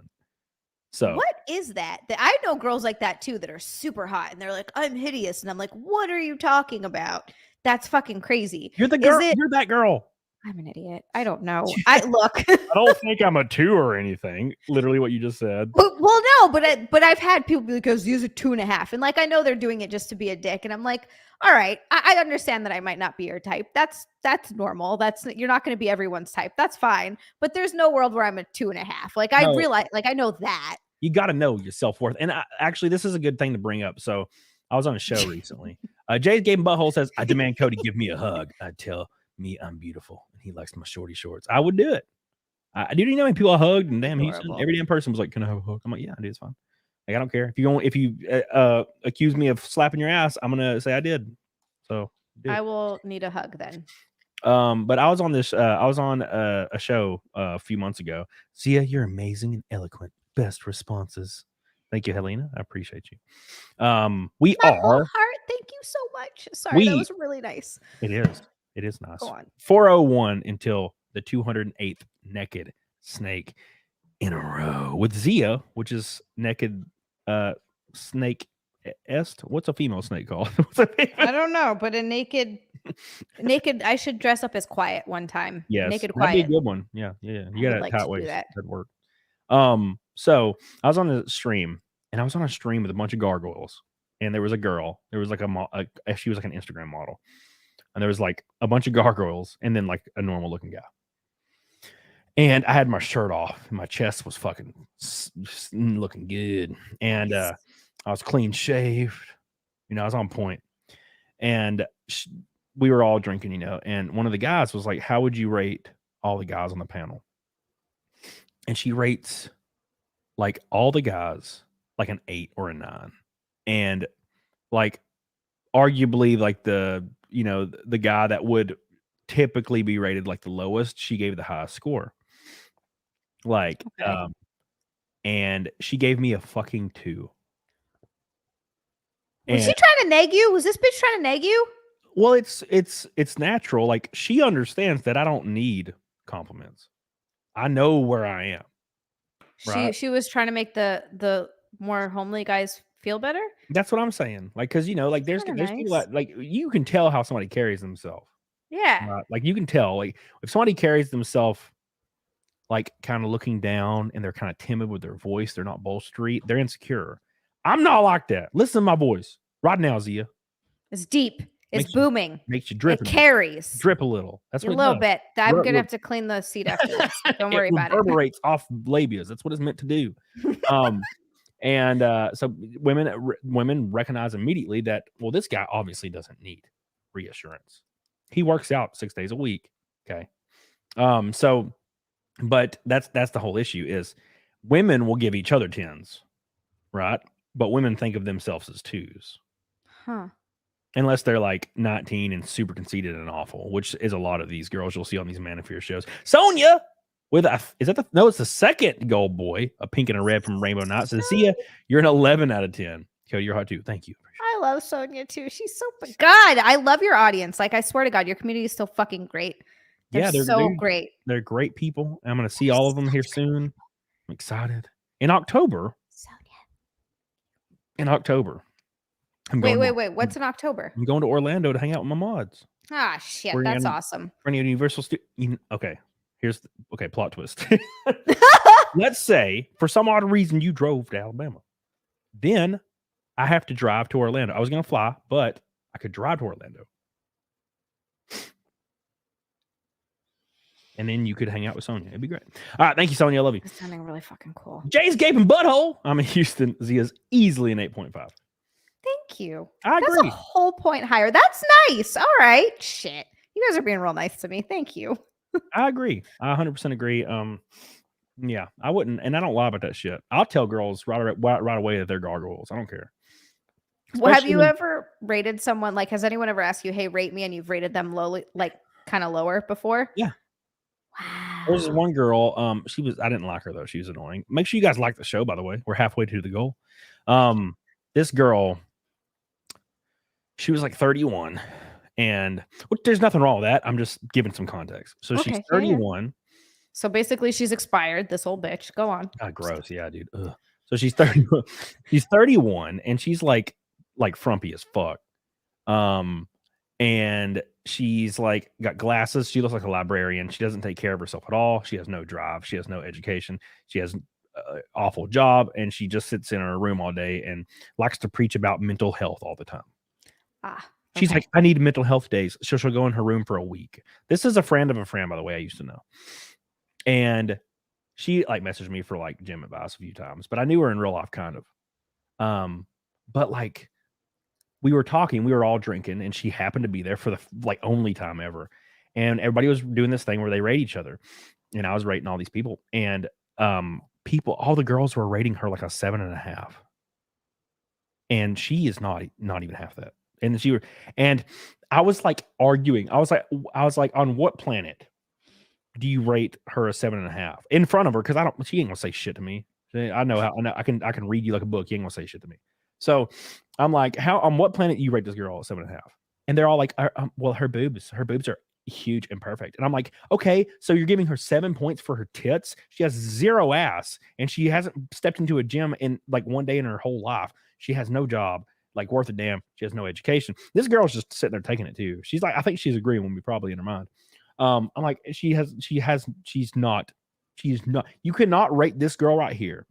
So what is that? I know girls like that too that are super hot and they're like, I'm hideous. And I'm like, what are you talking about? That's fucking crazy. You're the girl. You're that girl. I'm an idiot. I don't know. I look. I don't think I'm a 2 or anything. Literally what you just said. Well, no, but I've had people be like, "Oh, use a 2.5," and like I know they're doing it just to be a dick, and I'm like, all right, I understand that I might not be your type. That's normal. You're not going to be everyone's type. That's fine. But there's no world where I'm a 2.5. Like I realize, like I know that. You got to know your self-worth. And actually, this is a good thing to bring up. So I was on a show recently. Jay's Game Butthole says, I demand Cody give me a hug. I tell me I'm beautiful. And he likes my shorty shorts. I would do it. Do you know how many people I hugged? And damn, every damn person was like, can I have a hug? I'm like, yeah, I do. It's fine. Like, I don't care. If you accuse me of slapping your ass, I'm going to say I did. So I will need a hug then. But I was on a show a few months ago. Zia, you're amazing and eloquent. Best responses. Thank you, Helena. I appreciate you. We My are whole heart. Thank you so much. Sorry, that was really nice. It is. It is nice. Go on. 401 until the 208th naked snake in a row with Zia, which is naked snake est. What's a female snake called? I don't know, but a naked. I should dress up as Quiet one time. Yes, naked Quiet. Quiet. That'd be a good one. Yeah. You got like to to do waist. that. That'd work. So I was on a stream, and I was on a stream with a bunch of gargoyles, and there was a girl. There was like she was like an Instagram model, and there was like a bunch of gargoyles, and then like a normal looking guy. And I had my shirt off, and my chest was fucking looking good, and I was clean shaved. I was on point, and we were all drinking, and one of the guys was like, how would you rate all the guys on the panel? And she rates like all the guys like an 8 or a 9. And like arguably like the guy that would typically be rated like the lowest, she gave the highest score. Like, okay. And she gave me a fucking 2. Was she trying to nag you? Was this bitch trying to nag you? Well, it's natural. Like, she understands that I don't need compliments. I know where I am. Right? She was trying to make the more homely guys feel better. That's what I'm saying. Like, because like there's people that like you can tell how somebody carries themselves. Yeah. Right? Like you can tell. Like if somebody carries themselves like kind of looking down and they're kind of timid with their voice, they're not bolstery, they're insecure. I'm not like that. Listen to my voice right now, Zia. It's deep. It's booming. Makes you drip. It carries. Drip a little. That's what a little bit. I'm gonna have to clean the seat after this. Don't worry about it. Reverberates off labias. That's what it's meant to do. And so women recognize immediately that, well, this guy obviously doesn't need reassurance. He works out 6 days a week. Okay. So, but that's the whole issue is women will give each other 10s, right? But women think of themselves as 2s. Huh. Unless they're like 19 and super conceited and awful, which is a lot of these girls you'll see on these Man of Fear shows. Sonia with it's the second gold boy, a pink and a red from Rainbow Nights. So see ya, you're an 11 out of 10. Cody, you're hot too. Thank you. I love Sonia too. She's so God. I love your audience. Like I swear to God, your community is so fucking great. They're so great. They're great people. I'm gonna see all of them here soon. I'm excited. In October. Wait. What's in October? I'm going to Orlando to hang out with my mods. Ah, shit. That's awesome. For any Universal okay. Plot twist. Let's say for some odd reason you drove to Alabama. Then I have to drive to Orlando. I was going to fly, but I could drive to Orlando. And then you could hang out with Sonia. It'd be great. All right. Thank you, Sonia. I love you. It's sounding really fucking cool. Jay's Gaping Butthole. I'm in Houston. Zia's easily an 8.5. Thank you. I agree. That's a whole point higher. That's nice. All right. Shit. You guys are being real nice to me. Thank you. I agree. I 100% agree. Yeah, I wouldn't, and I don't lie about that shit. I'll tell girls right away that they're gargoyles. I don't care. Well, have you ever rated someone, like, has anyone ever asked you, hey, rate me, and you've rated them lowly, like kind of lower before? Yeah. Wow. There's one girl, I didn't like her though. She was annoying. Make sure you guys like the show, by the way. We're halfway to the goal. This girl, she was like 31, and there's nothing wrong with that. I'm just giving some context. So she's 31. Yeah. So basically she's expired, this old bitch. Go on. God, gross. Yeah, dude. Ugh. So she's 31. She's 31 and she's like frumpy as fuck. And she's like got glasses. She looks like a librarian. She doesn't take care of herself at all. She has no drive. She has no education. She has an awful job, and she just sits in her room all day and likes to preach about mental health all the time. She's like, I need mental health days. So she'll go in her room for a week. This is a friend of a friend, by the way, I used to know. And she like messaged me for like gym advice a few times, but I knew her in real life kind of. But like we were talking, we were all drinking, and she happened to be there for the like only time ever. And everybody was doing this thing where they rate each other. And I was rating all these people. And all the girls were rating her like a 7.5. And she is not even half that. And I was like arguing. I was like, on what planet do you rate her a 7.5 in front of her? Because she ain't gonna say shit to me. I know I can read you like a book. You ain't gonna say shit to me. So I'm like, on what planet do you rate this girl at 7.5? And they're all like, well, her boobs are huge and perfect. And I'm like, okay, so you're giving her 7 points for her tits. She has 0 ass, and she hasn't stepped into a gym in like one day in her whole life. She has no job, like worth a damn. She has no education. This girl's just sitting there taking it too. She's like, I think she's agreeing with me probably in her mind. I'm like, she's not. You cannot rate this girl right here,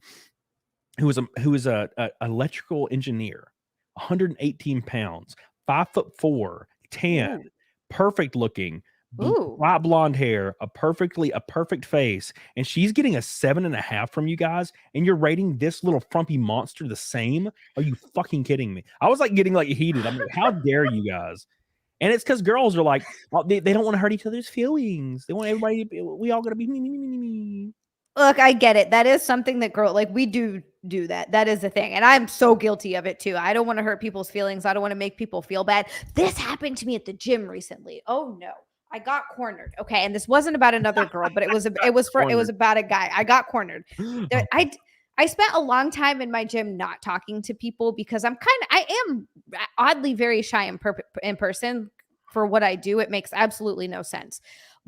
who is a electrical engineer, 118 pounds, 5'4", tan, perfect looking, light blonde hair, a perfect face, and she's getting a 7.5 from you guys, and you're rating this little frumpy monster the same? Are you fucking kidding me? I was like getting like heated. I'm like, how dare you guys? And it's because girls are like, they don't want to hurt each other's feelings. They want everybody to be, we all gotta be me. Look, I get it. That is something that we do that. That is the thing. And I'm so guilty of it too. I don't want to hurt people's feelings. I don't want to make people feel bad. This happened to me at the gym recently. Oh no. I got cornered. Okay. And this wasn't about another girl, but it was about a guy. I got cornered. I spent a long time in my gym not talking to people because I am oddly very shy in person for what I do. It makes absolutely no sense.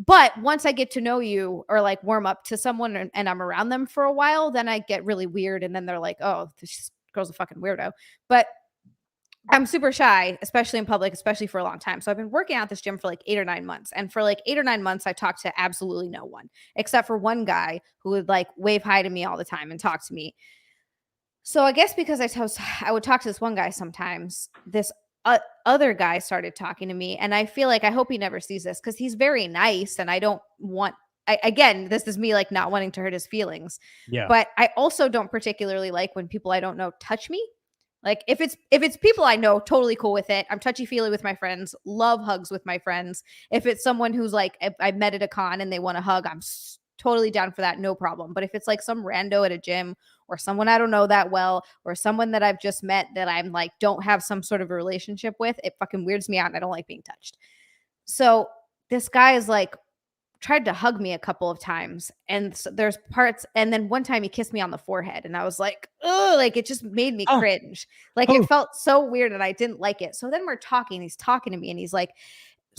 But once I get to know you or like warm up to someone and I'm around them for a while, then I get really weird. And then they're like, oh, this girl's a fucking weirdo. But I'm super shy, especially in public, especially for a long time. So I've been working out this gym for like 8 or 9 months. And for like 8 or 9 months, I talked to absolutely no one except for one guy who would like wave hi to me all the time and talk to me. So I guess because I would talk to this one guy sometimes, this other guy started talking to me. And I feel like, I hope he never sees this because he's very nice. And I don't want, again, this is me like not wanting to hurt his feelings. Yeah. But I also don't particularly like when people I don't know touch me. Like if it's people I know, totally cool with it. I'm touchy-feely with my friends, love hugs with my friends. If it's someone who's like, I met at a con and they want to hug, I'm totally down for that. No problem. But if it's like some rando at a gym or someone I don't know that well, or someone that I've just met that I'm like, don't have some sort of a relationship with, it fucking weirds me out and I don't like being touched. So this guy is like, tried to hug me a couple of times, and so there's parts, and then one time he kissed me on the forehead and I was like, oh, like it just made me cringe. Like it felt so weird and I didn't like it. So then we're talking, he's talking to me and he's like,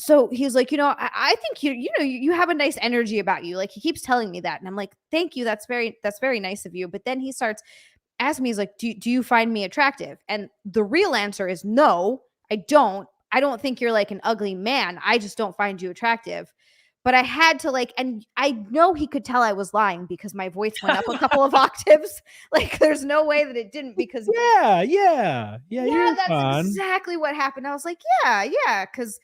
I think you have a nice energy about you. Like he keeps telling me that. And I'm like, thank you. That's very nice of you. But then he starts asking me, he's like, do you find me attractive? And the real answer is no, I don't think you're like an ugly man. I just don't find you attractive. But I had to like, and I know he could tell I was lying because my voice went up a couple of octaves. Like there's no way that it didn't because yeah, that's fine. exactly what happened. I was like, yeah, because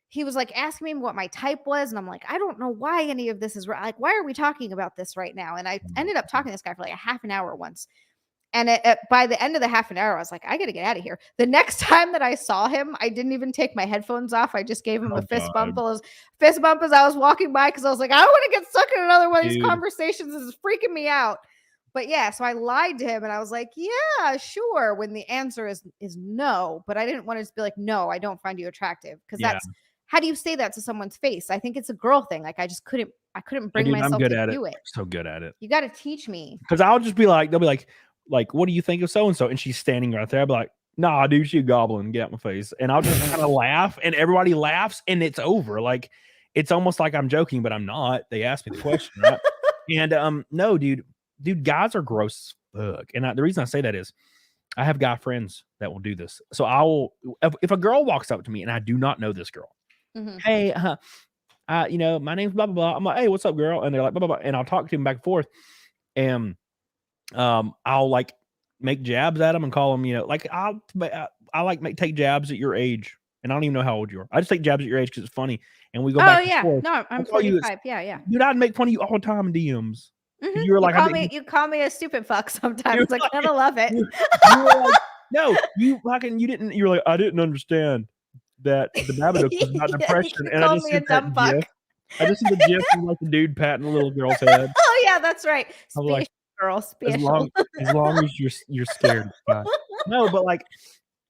he was like asking me what my type was, and I'm like, I don't know why any of this is right. Like, why are we talking about this right now? And I ended up talking to this guy for like a half an hour once. And by the end of the half an hour, I was like, I got to get out of here. The next time that I saw him, I didn't even take my headphones off. I just gave him a fist bump as I was walking by because I was like, I don't want to get stuck in another one of these conversations. This is freaking me out. But yeah, so I lied to him and I was like, yeah, sure. When the answer is no, but I didn't want to just be like, no, I don't find you attractive. Because that's, how do you say that to someone's face? I think it's a girl thing. Like I couldn't bring myself to do it. So good at it. You got to teach me. Because I'll just be like, they'll be like, what do you think of so-and-so? And she's standing right there. I'll be like, nah, dude, she a goblin. Get out my face. And I'll just kind of laugh and everybody laughs and it's over. Like, it's almost like I'm joking, but I'm not. They asked me the question, right? And no, dude, guys are gross as fuck. And the reason I say that is I have guy friends that will do this. So I will, if a girl walks up to me and I do not know this girl, hey, my name's blah blah blah. I'm like, hey, what's up, girl? And they're like, blah blah blah, and I'll talk to them back and forth, and I'll like make jabs at them and call them, like I like take jabs at your age, and I don't even know how old you are. I just take jabs at your age because it's funny, and we go back and forth. No, I'm 45. Yeah. Dude, I'd make fun of you all the time in DMs. You were like, you call me a stupid fuck sometimes. I kind of love it. You were like, no, you didn't. You were like, I didn't understand that the Babadook was not depression, and I just me a dumb fuck. I just see the gif of like the dude patting a little girl's head. Oh yeah, that's right. I'm like, girl, special. As long as you're scared. No, but like,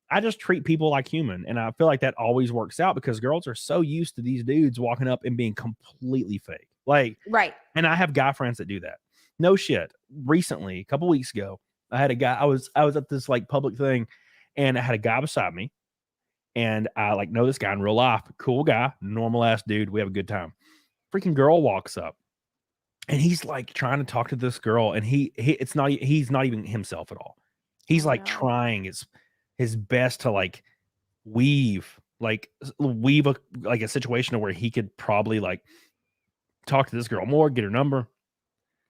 I just treat people like human, and I feel like that always works out because girls are so used to these dudes walking up and being completely fake. Like, right. And I have guy friends that do that. No shit. Recently, a couple weeks ago, I had a guy. I was at this like public thing, and I had a guy beside me, and I like know this guy in real life. Cool guy, normal ass dude. We have a good time. Freaking girl walks up, and he's like trying to talk to this girl, and he's not even himself at all. He's trying his best to like weave a situation where he could probably like talk to this girl more, get her number.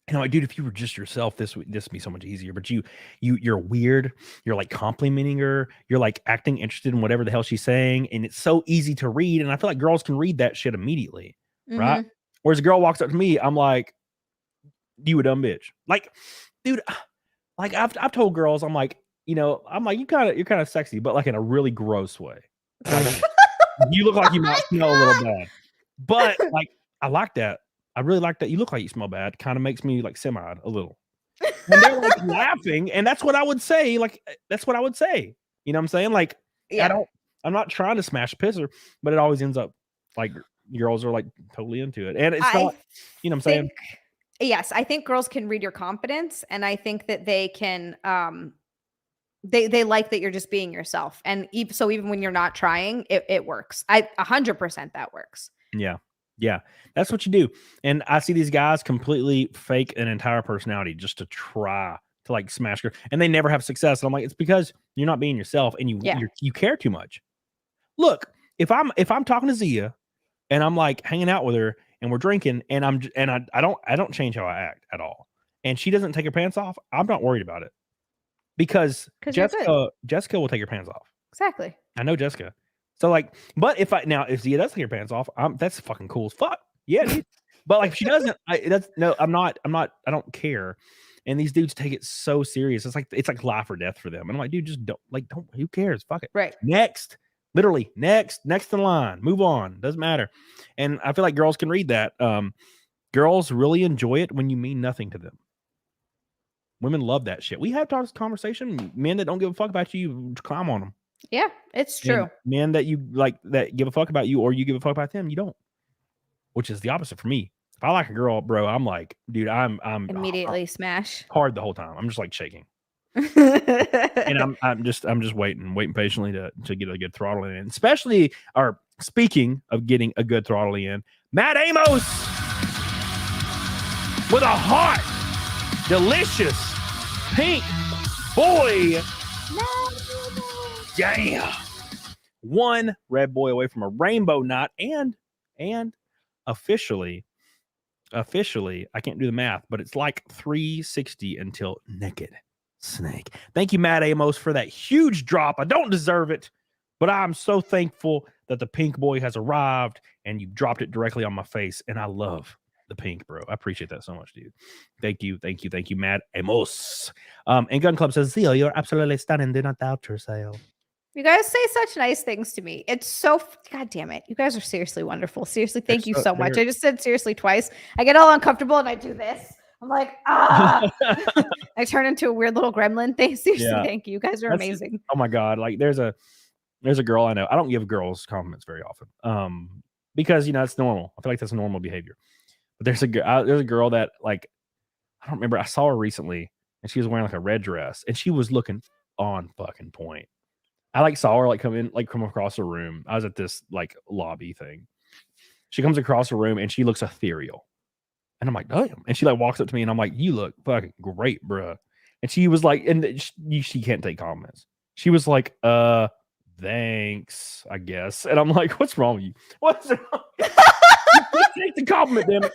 And I'm like, dude, if you were just yourself, this would be so much easier. But you're weird. You're like complimenting her. You're like acting interested in whatever the hell she's saying, and it's so easy to read. And I feel like girls can read that shit immediately, right? Whereas a girl walks up to me, I'm like, you a dumb bitch. Like, dude, like I've told girls, I'm like, you're kind of sexy, but like in a really gross way. Like, you look like you might smell a little bad, but like I like that. I really like that. You look like you smell bad. Kind of makes me like semi a little. And they're like laughing, and that's what I would say. Like that's what I would say. You know what I'm saying? Like I'm not trying to smash piss her, but it always ends up like girls are like totally into it, and it's not. You know what I'm saying? Yes, I think girls can read your confidence, and I think that they can. They like that you're just being yourself, and so even when you're not trying, it works. 100% that works. Yeah, that's what you do. And I see these guys completely fake an entire personality just to try to like smash her, and they never have success. And I'm like, it's because you're not being yourself, and you care too much. Look, if I'm talking to Zia, and I'm like hanging out with her, and we're drinking, and I don't change how I act at all, and she doesn't take her pants off, I'm not worried about it because Jessica will take her pants off. Exactly. I know Jessica. So like, but if Zia does take her pants off, that's fucking cool as fuck. Yeah, dude. But like if she doesn't, I'm not, I don't care. And these dudes take it so serious. It's like life or death for them. And I'm like, dude, just don't, who cares? Fuck it. Right. Next, literally next in line, move on. Doesn't matter. And I feel like girls can read that. Girls really enjoy it when you mean nothing to them. Women love that shit. We have talked this conversation. Men that don't give a fuck about you climb on them. Yeah, it's true. And men that you like that give a fuck about you, or you give a fuck about them, you don't. Which is the opposite for me. If I like a girl, bro, I'm like, dude, I'm immediately smash hard the whole time. I'm just like shaking. And I'm just waiting patiently to get a good throttle in. Especially, or speaking of getting a good throttle in, Matt Amos with a hot, delicious pink boy. Damn. One red boy away from a rainbow knot, and officially, I can't do the math, but it's like 360 until naked snake. Thank you, Matt Amos, for that huge drop. I don't deserve it, but I'm so thankful that the pink boy has arrived and you dropped it directly on my face. And I love the pink, bro. I appreciate that so much, dude. Thank you, Matt Amos. And Gun Club says, Zio, you're absolutely stunning. Do not doubt yourself. You guys say such nice things to me. It's so, God damn it. You guys are seriously wonderful. Seriously, thank you so much. I just said seriously twice. I get all uncomfortable and I do this. I'm like, I turn into a weird little gremlin thing. Seriously, thank you. You guys are amazing. Oh my God. Like there's a girl I know. I don't give girls compliments very often. Because it's normal. I feel like that's normal behavior. But there's a girl that like, I don't remember. I saw her recently and she was wearing like a red dress and she was looking on fucking point. I like saw her like come across the room. I was at this like lobby thing. She comes across the room and she looks ethereal. And I'm like, damn. And she like walks up to me and I'm like, you look fucking great, bruh. And she was like, and she can't take compliments. She was like, thanks, I guess. And I'm like, what's wrong with you? What's wrong? You can't take the compliment, damn it.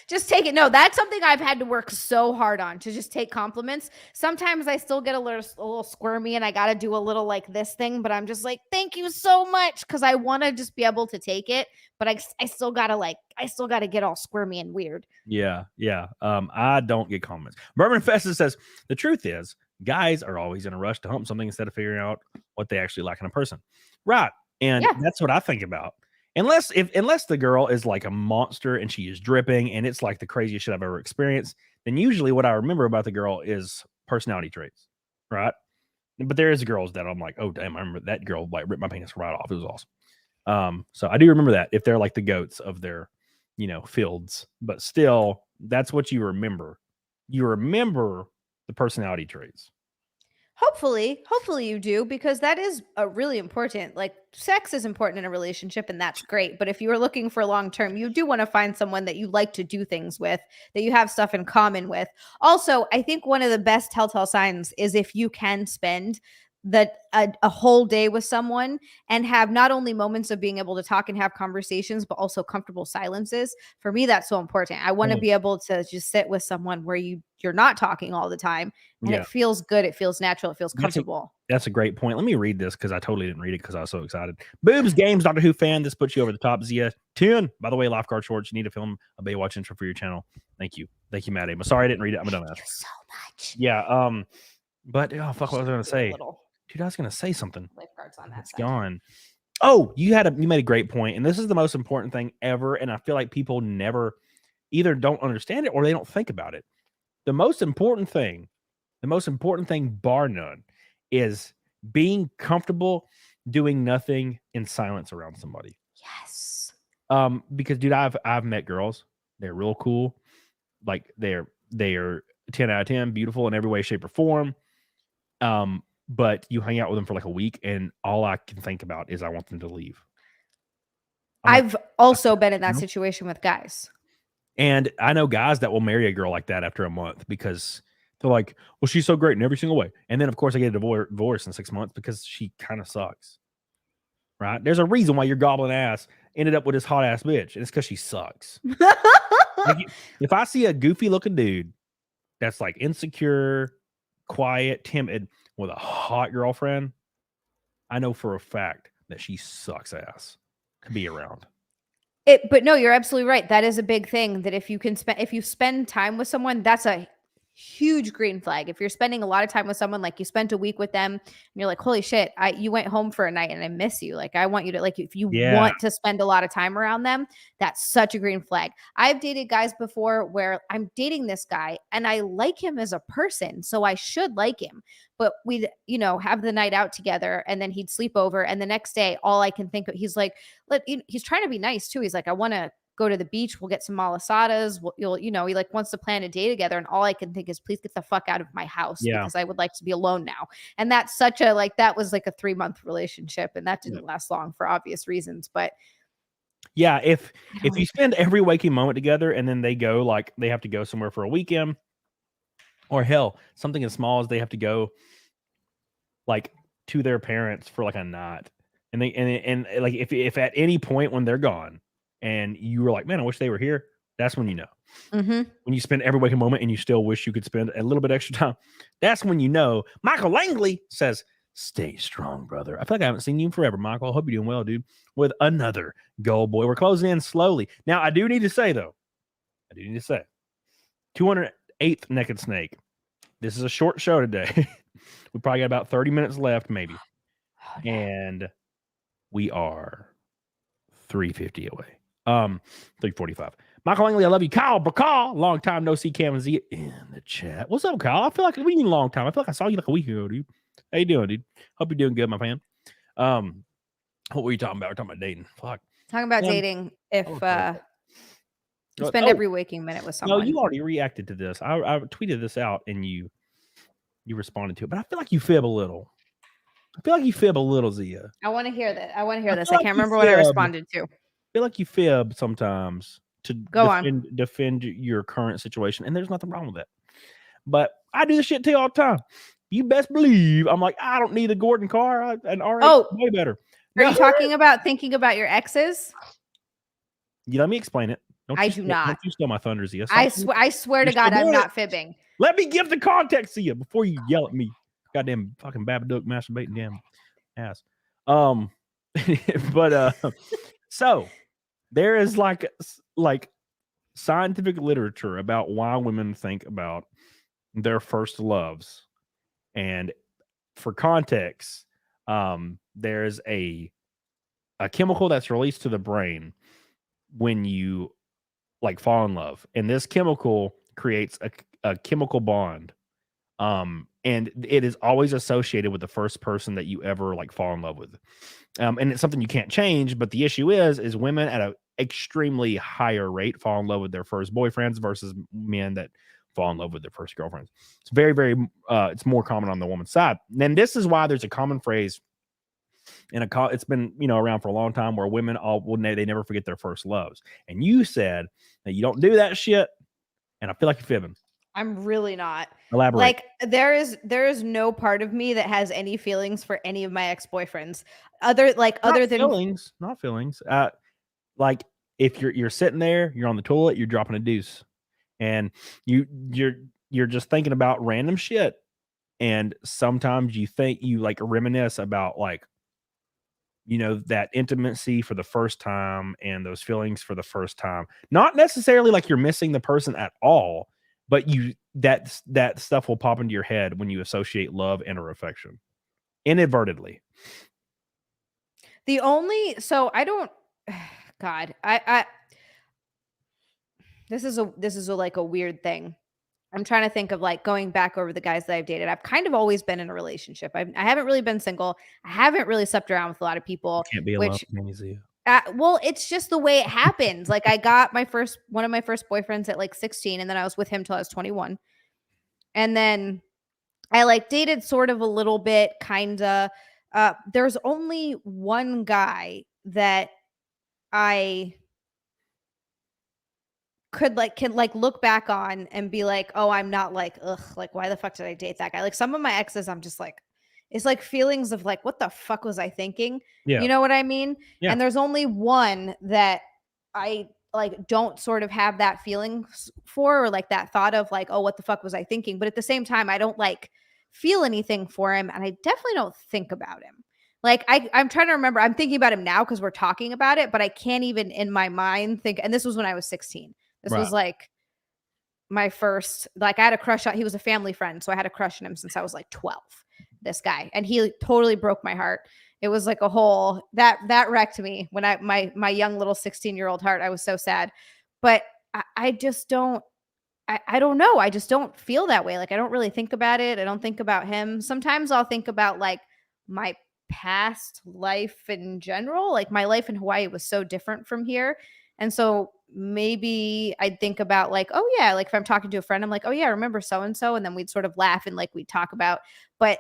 Just take it. No, that's something I've had to work so hard on, to just take compliments. Sometimes I still get a little squirmy and I got to do a little like this thing, but I'm just like, thank you so much. Cause I want to just be able to take it, but I still gotta get all squirmy and weird. Yeah. I don't get compliments. Bourbon Festus says, the truth is guys are always in a rush to hump something instead of figuring out what they actually like in a person. Right. And that's what I think about. Unless the girl is like a monster and she is dripping and it's like the craziest shit I've ever experienced, then usually what I remember about the girl is personality traits, right? But there is girls that I'm like, oh damn, I remember that girl like ripped my penis right off. It was awesome. So I do remember that if they're like the goats of their, fields, but still, that's what you remember. You remember the personality traits. Hopefully you do, because that is a really important, like sex is important in a relationship and that's great. But if you are looking for long term, you do want to find someone that you like to do things with, that you have stuff in common with. Also, I think one of the best telltale signs is if you can spend a whole day with someone and have not only moments of being able to talk and have conversations, but also comfortable silences. For me, that's so important. I want to be able to just sit with someone where you're not talking all the time and it feels good. It feels natural. It feels comfortable. That's a great point. Let me read this because I totally didn't read it because I was so excited. Boobs Games, Doctor Who fan. This puts you over the top. Zia 10. By the way, Lifeguard Shorts. You need to film a Baywatch intro for your channel. Thank you, Matt. I'm sorry I didn't read it. I'm a dumbass. Thank you so much. Yeah. But fuck, what was I going to say? Dude, I was going to say something. Lifeguards on that It's side. gone. Oh, you made a great point, and this is the most important thing ever. And I feel like people never either don't understand it or they don't think about it. The most important thing, bar none, is being comfortable doing nothing in silence around somebody. Yes. Because dude, I've met girls. They're real cool. Like they are 10 out of 10, beautiful in every way, shape, or form. But you hang out with them for like a week, and all I can think about is I want them to leave. I've also been in that situation with guys. And I know guys that will marry a girl like that after a month because they're like, well, she's so great in every single way. And then, of course, I get a divorce in 6 months because she kind of sucks. Right? There's a reason why your goblin ass ended up with this hot ass bitch, and it's because she sucks. Like, if I see a goofy looking dude that's like insecure, quiet, timid, with a hot girlfriend, I know for a fact that she sucks ass to be around. But no, you're absolutely right. That is a big thing, that if you spend time with someone, that's a huge green flag. If you're spending a lot of time with someone, like you spent a week with them and you're like, holy shit, you went home for a night and I miss you. Like I want you to, like, if you want to spend a lot of time around them, that's such a green flag. I've dated guys before where I'm dating this guy and I like him as a person, so I should like him. But we'd, have the night out together and then he'd sleep over. And the next day, all I can think of, he's like, he's trying to be nice too. He's like, I want to go to the beach. We'll get some malasadas. He like wants to plan a day together. And all I can think is, please get the fuck out of my house because I would like to be alone now. And that's such a, that was like a 3-month relationship. And that didn't last long for obvious reasons. But yeah, if you spend every waking moment together and then they go, like they have to go somewhere for a weekend, or hell, something as small as they have to go like to their parents for like a night. And like if at any point when they're gone and you were like, man, I wish they were here, that's when you know. Mm-hmm. When you spend every waking moment and you still wish you could spend a little bit extra time, that's when you know. Michael Langley says, stay strong, brother. I feel like I haven't seen you in forever, Michael. I hope you're doing well, dude. With another goal, boy. We're closing in slowly. Now, I do need to say, 208th Naked Snake. This is a short show today. We probably got about 30 minutes left, maybe. Oh, no. And we are 350 away. 345. Michael Langley, I love you. Kyle Bacall, long time no see. Cam and Z in the chat. What's up, Kyle? I feel like we need a long time. I feel like I saw you like a week ago, dude. How you doing, dude? Hope you're doing good, my fan. What were you talking about? We're talking about dating. Fuck. Talking about dating. If you spend every waking minute with someone. No, you already reacted to this. I tweeted this out and you responded to it, but I feel like you fib a little. Zia. I want to hear that. I can't remember what I responded to. I feel like you fib sometimes to defend your current situation, and there's nothing wrong with that. But I do this shit to you all the time. You best believe I'm like, I don't need a Gordon car. An R8 Oh, way better. Are you talking about thinking about your exes? You let me explain it. I do not. Don't you steal my thunder, Zia. I swear to God, I'm not fibbing. Let me give the context to you before you yell at me. Goddamn fucking Babadook masturbating damn ass. But so there is like scientific literature about why women think about their first loves. And for context, there's a chemical that's released to the brain when you like fall in love, and this chemical creates a chemical bond, and it is always associated with the first person that you ever like fall in love with, and it's something you can't change. But the issue is women at an extremely higher rate fall in love with their first boyfriends versus men that fall in love with their first girlfriends. It's very, very it's more common on the woman's side, and this is why there's a common phrase it's been around for a long time where women they never forget their first loves. And you said that you don't do that shit, and I feel like you're fibbing. I'm really not. Elaborate. Like there is no part of me that has any feelings for any of my ex-boyfriends other than feelings, not feelings. Like if you're sitting there, you're on the toilet, you're dropping a deuce, and you're just thinking about random shit, and sometimes you think you like reminisce about like that intimacy for the first time and those feelings for the first time. Not necessarily like you're missing the person at all, but that stuff will pop into your head when you associate love and or affection inadvertently. I don't God, this is like a weird thing. I'm trying to think of like going back over the guys that I've dated. I've kind of always been in a relationship. I haven't really been single. I haven't really slept around with a lot of people. You can't be alone. Well, it's just the way it happens. Like I got one of my first boyfriends at like 16, and then I was with him till I was 21. And then I like dated sort of a little bit, kind of. There's only one guy that I can look back on and be like, oh, I'm not like, ugh, like why the fuck did I date that guy? Like some of my exes, I'm just like, it's like feelings of like, what the fuck was I thinking? Yeah. You know what I mean? Yeah. And there's only one that I like don't sort of have that feeling for, or like that thought of like, oh, what the fuck was I thinking? But at the same time, I don't like feel anything for him, and I definitely don't think about him. Like I'm trying to remember. I'm thinking about him now because we're talking about it, but I can't even in my mind think. And this was when I was 16. This was like my first, like I had a crush on, he was a family friend. So I had a crush on him since I was like 12, this guy. And he totally broke my heart. It was like a whole, that wrecked me when my young little 16-year-old heart. I was so sad, but I just don't, I don't know. I just don't feel that way. Like I don't really think about it. I don't think about him. Sometimes I'll think about like my past life in general. Like my life in Hawaii was so different from here. And so maybe I'd think about like, oh yeah, like if I'm talking to a friend, I'm like, oh yeah, remember so-and-so. And then we'd sort of laugh and like we'd talk about, but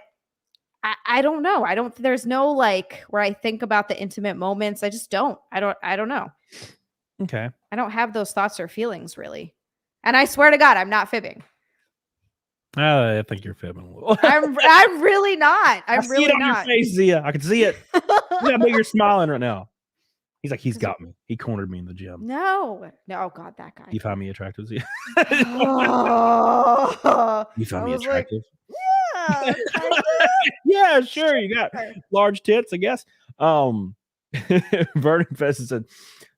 I don't know. There's no like where I think about the intimate moments. I just don't. I don't know. Okay. I don't have those thoughts or feelings really. And I swear to God, I'm not fibbing. I think you're fibbing a little. I'm really not. I'm really see it on not. Your face, Zia. I can see it. Yeah, but you're smiling right now. He's like, he's got me. He cornered me in the gym. No. Oh God, that guy. You find me attractive, Zia? Oh, you find me attractive? Like, yeah. Yeah, sure. You got large tits, I guess. Vernon Fest said,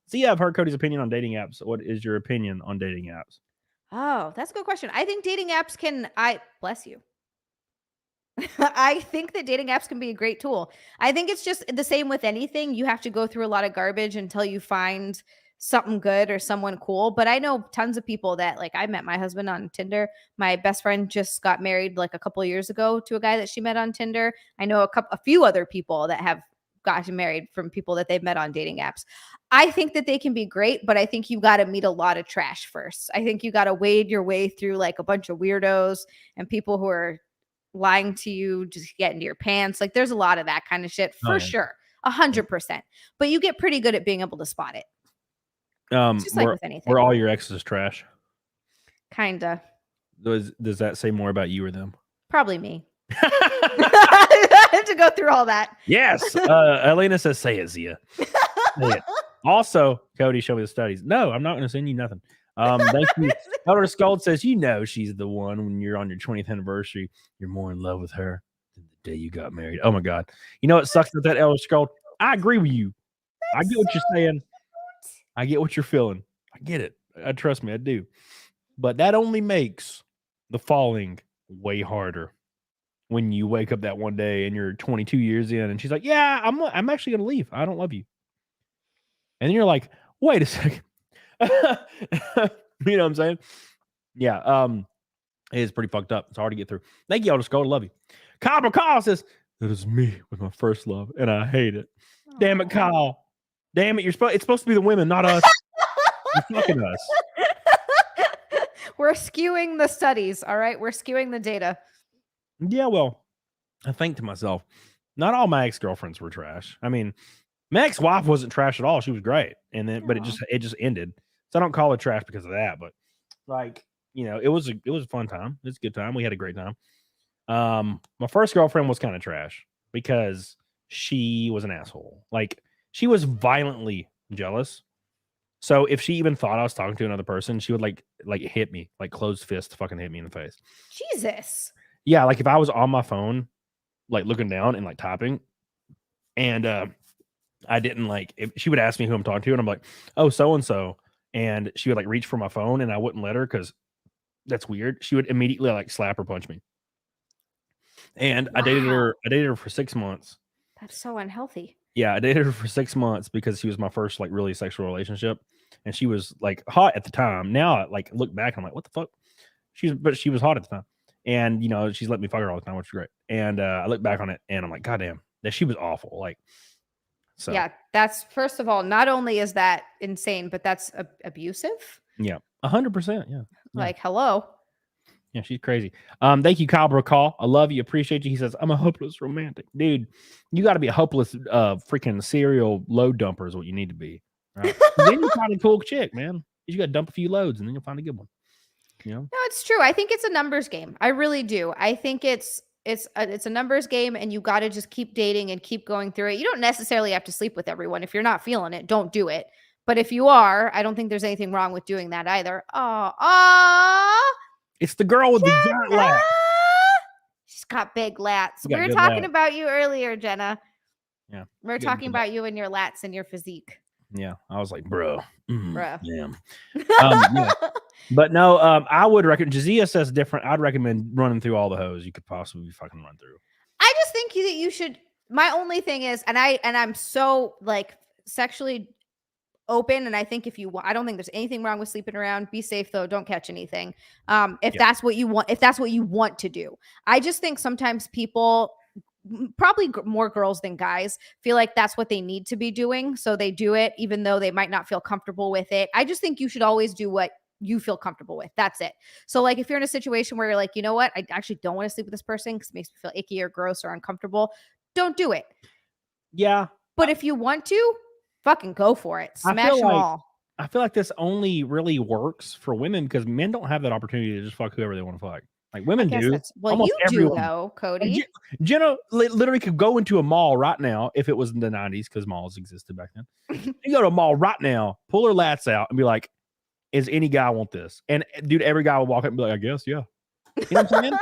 Zia, I've heard Cody's opinion on dating apps. What is your opinion on dating apps? Oh, that's a good question. I think dating apps bless you. I think that dating apps can be a great tool. I think it's just the same with anything. You have to go through a lot of garbage until you find something good or someone cool. But I know tons of people that like I met my husband on Tinder. My best friend just got married like a couple of years ago to a guy that she met on Tinder. I know a few other people that have gotten married from people that they've met on dating apps. I think that they can be great, but I think you got to meet a lot of trash first. I think you got to wade your way through like a bunch of weirdos and people who are lying to you, just get into your pants. Like there's a lot of that kind of shit for sure. 100%. But you get pretty good at being able to spot it. Just like with anything. Were all your exes trash? Kinda. Does that say more about you or them? Probably me. I have to go through all that. Yes. Elena says, say it, Zia. Say it. Also, Cody, show me the studies. No, I'm not going to send you nothing. Thank you. Elder Scold says, she's the one when you're on your 20th anniversary. You're more in love with her than the day you got married. Oh, my God. You know what sucks with that, Elder Scold? I agree with you. I get what you're saying. I get what you're feeling. I get it. Trust me, I do. But that only makes the falling way harder when you wake up that one day and you're 22 years in and she's like, yeah, I'm actually going to leave. I don't love you. And then you're like, wait a second. You know what I'm saying? Yeah. It is pretty fucked up. It's hard to get through. Thank you, Elder Skull. Love you. Kyle McCall says, that is me with my first love, and I hate it. Aww. Damn it, Kyle. Damn it. It's supposed to be the women, not us. You're fucking us. We're skewing the studies. All right. We're skewing the data. Yeah. Well, I think to myself, not all my ex-girlfriends were trash. I mean, my ex-wife wasn't trash at all. She was great. And then, but it just ended. So I don't call her trash because of that, but like, you know, it was a fun time. It was a good time. We had a great time. My first girlfriend was kind of trash because she was an asshole. Like, she was violently jealous. So if she even thought I was talking to another person, she would like hit me, like closed fist, fucking hit me in the face. Jesus. Yeah. Like if I was on my phone, like looking down and like typing, and I didn't like, if she would ask me who I'm talking to, and I'm like, oh, so-and-so. And she would like reach for my phone and I wouldn't let her because that's weird. She would immediately like slap or punch me. And wow. I dated her for 6 months. That's so unhealthy. Yeah, I dated her for 6 months because she was my first like really sexual relationship. And she was like hot at the time. Now I like look back, I'm like, what the fuck? But she was hot at the time. And you know, she's let me fuck her all the time, which is great. And I look back on it and I'm like, goddamn, that she was awful. Like, so yeah, that's first of all, not only is that insane, but that's abusive. Yeah, 100%. Yeah. Like, hello. Yeah, she's crazy. Thank you, Kyle Bracall. I love you, appreciate you. He says, I'm a hopeless romantic. Dude, you got to be a hopeless freaking serial load dumper is what you need to be. Right? Then you find a cool chick, man. You got to dump a few loads and then you'll find a good one. You know? No, it's true. I think it's a numbers game. I really do. I think it's a numbers game, and you got to just keep dating and keep going through it. You don't necessarily have to sleep with everyone. If you're not feeling it, don't do it. But if you are, I don't think there's anything wrong with doing that either. It's the girl with the giant lats. She's got big lats. We were talking about you earlier, Jenna. Yeah. We were talking about you and your lats and your physique. Yeah. I was like, bro. Bruh. Damn. Yeah. But no, I would recommend, Jazia says different. I'd recommend running through all the hoes you could possibly fucking run through. I just think that you should. My only thing is, and I'm so like sexually open, and I think if you want, I don't think there's anything wrong with sleeping around. Be safe though, don't catch anything. If that's what you want to do. I just think sometimes people, probably more girls than guys, feel like that's what they need to be doing, so they do it even though they might not feel comfortable with it. I just think you should always do what you feel comfortable with. That's it. So like if you're in a situation where you're like, you know what, I actually don't want to sleep with this person because it makes me feel icky or gross or uncomfortable, don't do it. Yeah. But if you want to, fucking go for it. Smash them all. I feel like this only really works for women because men don't have that opportunity to just fuck whoever they want to fuck. Like women do. Well, almost you everyone. Do though, Cody. Jenna literally could go into a mall right now if it was in the 90s because malls existed back then. You go to a mall right now, pull her lats out and be like, is any guy want this? And dude, every guy would walk up and be like, I guess, yeah. You know what I'm saying?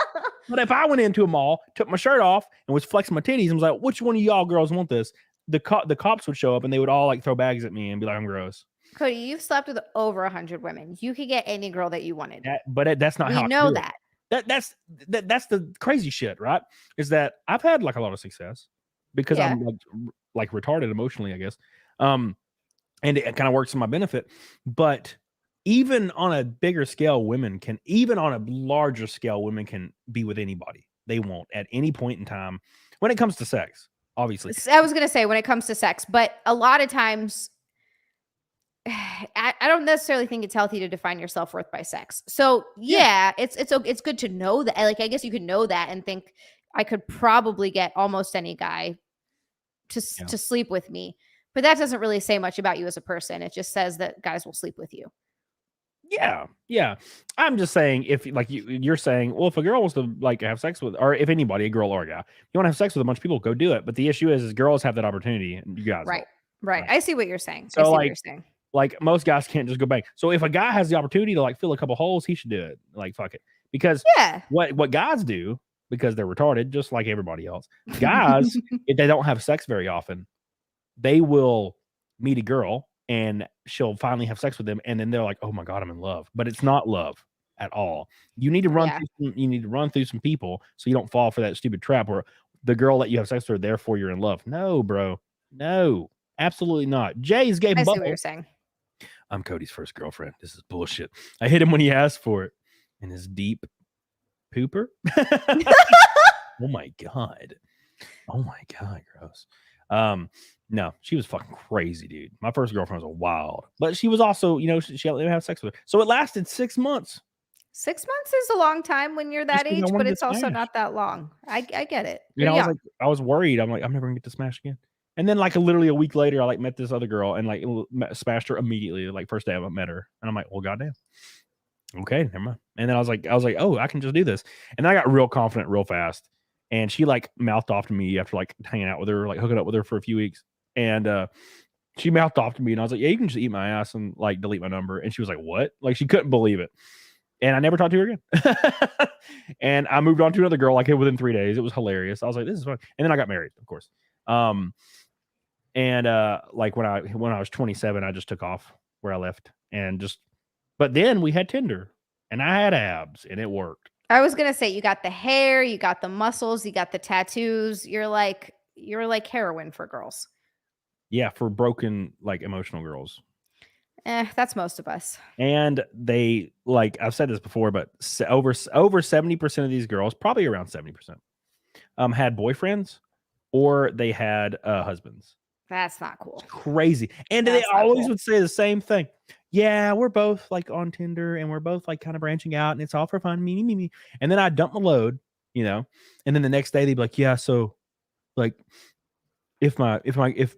But if I went into a mall, took my shirt off and was flexing my titties and was like, which one of y'all girls want this? The cops would show up and they would all like throw bags at me and be like, I'm gross. Cody, you've slept with over 100 women. You could get any girl that you wanted. That's not how we know that. That's the crazy shit, right? Is that I've had like a lot of success because I'm like retarded emotionally, I guess. And it kind of works in my benefit. But even on a bigger scale, even on a larger scale, women can be with anybody they want at any point in time when it comes to sex, obviously. I was going to say when it comes to sex, but a lot of times I don't necessarily think it's healthy to define your self-worth by sex. So yeah, it's good to know that. Like, I guess you could know that and think I could probably get almost any guy to sleep with me, but that doesn't really say much about you as a person. It just says that guys will sleep with you. Yeah. I'm just saying, if like you're saying, well, if a girl wants to like have sex with, or if anybody, a girl or a guy, you want to have sex with a bunch of people, go do it. But the issue is girls have that opportunity, and you guys Right. don't. Right. I see what you're saying. So I see what like, you're saying. like most guys can't just go bang. So if a guy has the opportunity to like fill a couple holes, he should do it. Like fuck it, because Yeah. what guys do, because they're retarded, just like everybody else. Guys, if they don't have sex very often, they will meet a girl and she'll finally have sex with them, and then they're like, "Oh my god, I'm in love." But it's not love at all. You need to run through some people so you don't fall for that stupid trap where the girl that you have sex with, therefore you're in love. No, bro. No, absolutely not. Jay's gay I see bubble. what you're saying. I'm Cody's first girlfriend. This is bullshit. I hit him when he asked for it. And his deep pooper. Oh my god. Oh my god, gross. No, she was fucking crazy, dude. My first girlfriend was wild, but she was also, she let me have sex with her. So it lasted 6 months. 6 months is a long time when you're that age, but it's also not that long. I get it. I was worried. I'm like, I'm never gonna get to smash again. And then like literally a week later, I like met this other girl and like smashed her immediately. Like first day I met her, and I'm like, well, goddamn. Okay, never mind. And then I was like, oh, I can just do this. And then I got real confident real fast. And she like mouthed off to me after like hanging out with her, like hooking up with her for a few weeks. And she mouthed off to me, and I was like, yeah, you can just eat my ass and like delete my number. And she was like, what? Like she couldn't believe it. And I never talked to her again. And I moved on to another girl like within 3 days. It was hilarious. I was like, this is fun. And then I got married, of course. Like when I was 27, I just took off where I left but then we had Tinder and I had abs and it worked. I was gonna say, you got the hair, you got the muscles, you got the tattoos. You're like heroin for girls. Yeah, for broken, like emotional girls. That's most of us. And they, like I've said this before, but over 70% of these girls, probably around 70%, had boyfriends or they had husbands. That's not cool. It's crazy. And they always would say the same thing. Yeah, we're both like on Tinder and we're both like kind of branching out and it's all for fun. Me. And then I dump the load, and then the next day they'd be like, yeah, so like if my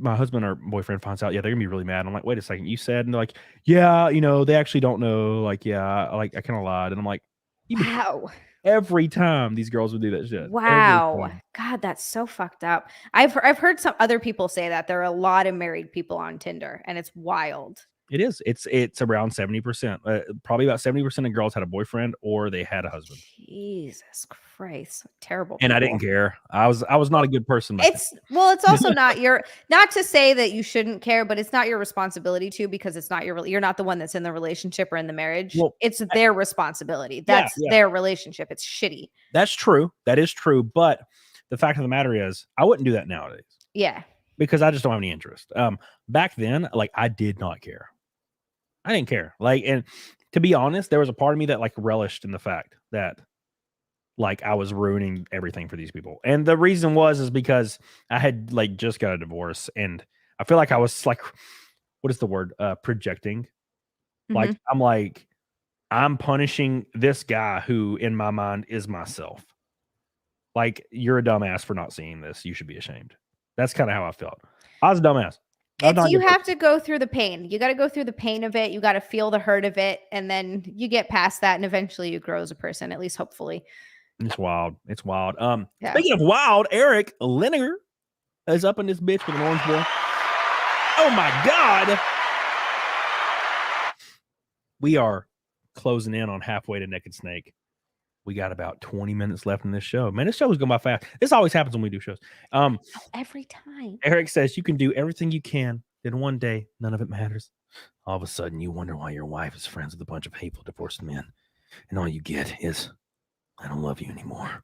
husband or boyfriend finds out, yeah, they're gonna be really mad. I'm like, wait a second, you said, and they're like, yeah, they actually don't know. Like, yeah, like I kind of lied. And I'm like, wow. Every time these girls would do that shit. Wow. God, that's so fucked up. I've heard some other people say that there are a lot of married people on Tinder, and it's wild. It is. It's around 70%. Probably about 70% of girls had a boyfriend or they had a husband. Jesus Christ, terrible. And I didn't care. I was not a good person. It's also not to say that you shouldn't care, but it's not your responsibility to, because it's not you're not the one that's in the relationship or in the marriage. Well, it's their responsibility. That's their relationship. It's shitty. That's true. That is true. But the fact of the matter is, I wouldn't do that nowadays. Yeah. Because I just don't have any interest. Back then, like I did not care. I didn't care. Like, and to be honest, there was a part of me that like relished in the fact that like I was ruining everything for these people. And the reason is because I had like just got a divorce, and I feel like I was like, what is the word? Projecting. Mm-hmm. Like, I'm punishing this guy who in my mind is myself. Like, you're a dumbass for not seeing this. You should be ashamed. That's kind of how I felt. I was a dumbass. You have to go through the pain. You got to go through the pain of it. You got to feel the hurt of it. And then you get past that, and eventually you grow as a person, at least hopefully. It's wild. It's wild. Speaking of wild, Eric Lineker is up in this bitch with an orange boy. Oh my God. We are closing in on halfway to Naked Snake. We got about 20 minutes left in this show. Man, this show is going by fast. This always happens when we do shows. Every time. Eric says you can do everything you can. Then one day, none of it matters. All of a sudden, you wonder why your wife is friends with a bunch of hateful divorced men. And all you get is, I don't love you anymore.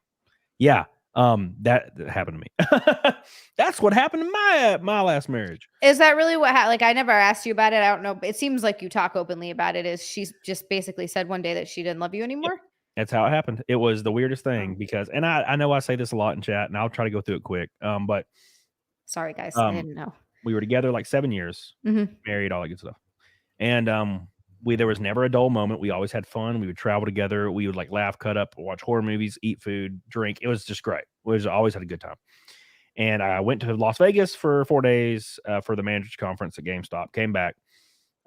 Yeah, that happened to me. That's what happened in my last marriage. Is that really what happened? Like, I never asked you about it. I don't know. It seems like you talk openly about it. Is she just basically said one day that she didn't love you anymore? Yep. That's how it happened. It was the weirdest thing because, and I know I say this a lot in chat, and I'll try to go through it quick. But sorry guys, I didn't know. We were together like 7 years, married, all that good stuff. And there was never a dull moment. We always had fun. We would travel together. We would like laugh, cut up, watch horror movies, eat food, drink. It was just great. We always had a good time. And I went to Las Vegas for 4 days for the managers conference at GameStop. Came back,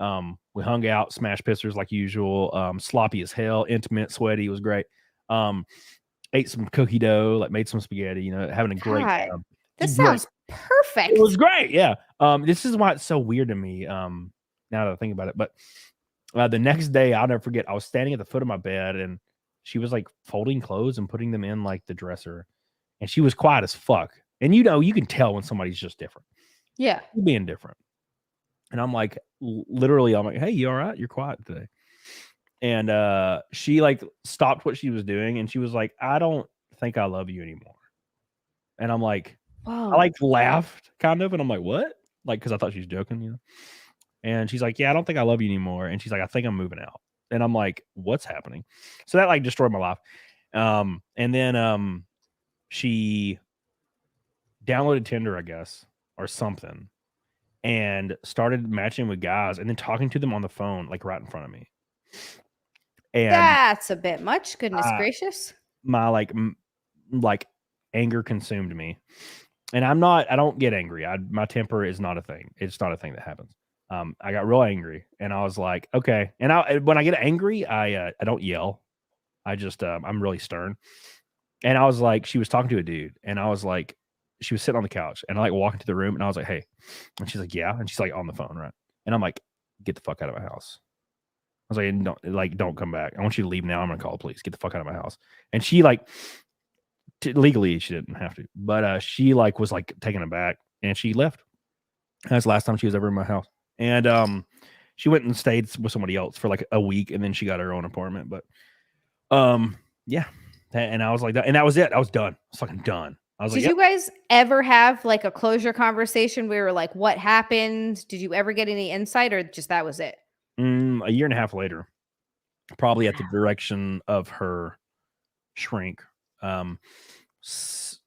We hung out, smashed pictures like usual. Sloppy as hell, intimate, sweaty. It was great. Ate some cookie dough, like made some spaghetti, having a great God, time. this Great. sounds perfect. It was great. Yeah. This is why it's so weird to me. Now that I think about it, but the next day, I'll never forget. I was standing at the foot of my bed, and she was like folding clothes and putting them in like the dresser, and she was quiet as fuck. And you can tell when somebody's just different. Yeah, Being different. And I'm like, literally, I'm like, hey, you all right? You're quiet today. And she like stopped what she was doing, and she was like, I don't think I love you anymore. And I'm like, wow. I like laughed kind of, and I'm like, what? Like, because I thought she was joking, And she's like, yeah, I don't think I love you anymore. And she's like, I think I'm moving out. And I'm like, what's happening? So that like destroyed my life. And then she downloaded Tinder, I guess, or something, and started matching with guys and then talking to them on the phone, like right in front of me. And that's a bit much. Goodness gracious. My like anger consumed me. And I don't get angry. My temper is not a thing. It's not a thing that happens. I got real angry, and I was like, okay. And when I get angry, I don't yell. I just I'm really stern. And I was like, she was talking to a dude, and I was like, she was sitting on the couch, and I like walk into the room, and I was like, hey, and she's like, yeah, and she's like on the phone, right? And I'm like, get the fuck out of my house. I was like, don't come back. I want you to leave now. I'm gonna call the police. Get the fuck out of my house. And she like legally she didn't have to, but she like was like taken aback, and she left. That's the last time she was ever in my house. And she went and stayed with somebody else for like a week, and then she got her own apartment. But yeah. And I was like that, and that was it. I was done. I was fucking done. I was Did like, you guys ever have like a closure conversation where you were like, what happened? Did you ever get any insight, or just that was it? A year and a half later, probably at the direction of her shrink,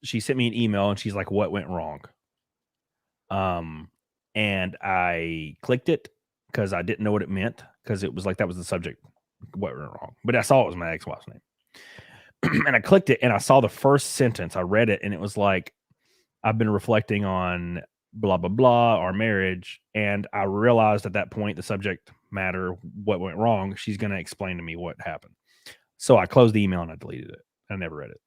she sent me an email, and she's like, what went wrong? And I clicked it because I didn't know what it meant, because it was like that was the subject, what went wrong. But I saw it was my ex-wife's name. And I clicked it, and I saw the first sentence. I read it, and it was like, I've been reflecting on blah, blah, blah, our marriage. And I realized at that point, the subject matter, what went wrong, she's going to explain to me what happened. So I closed the email and I deleted it. I never read it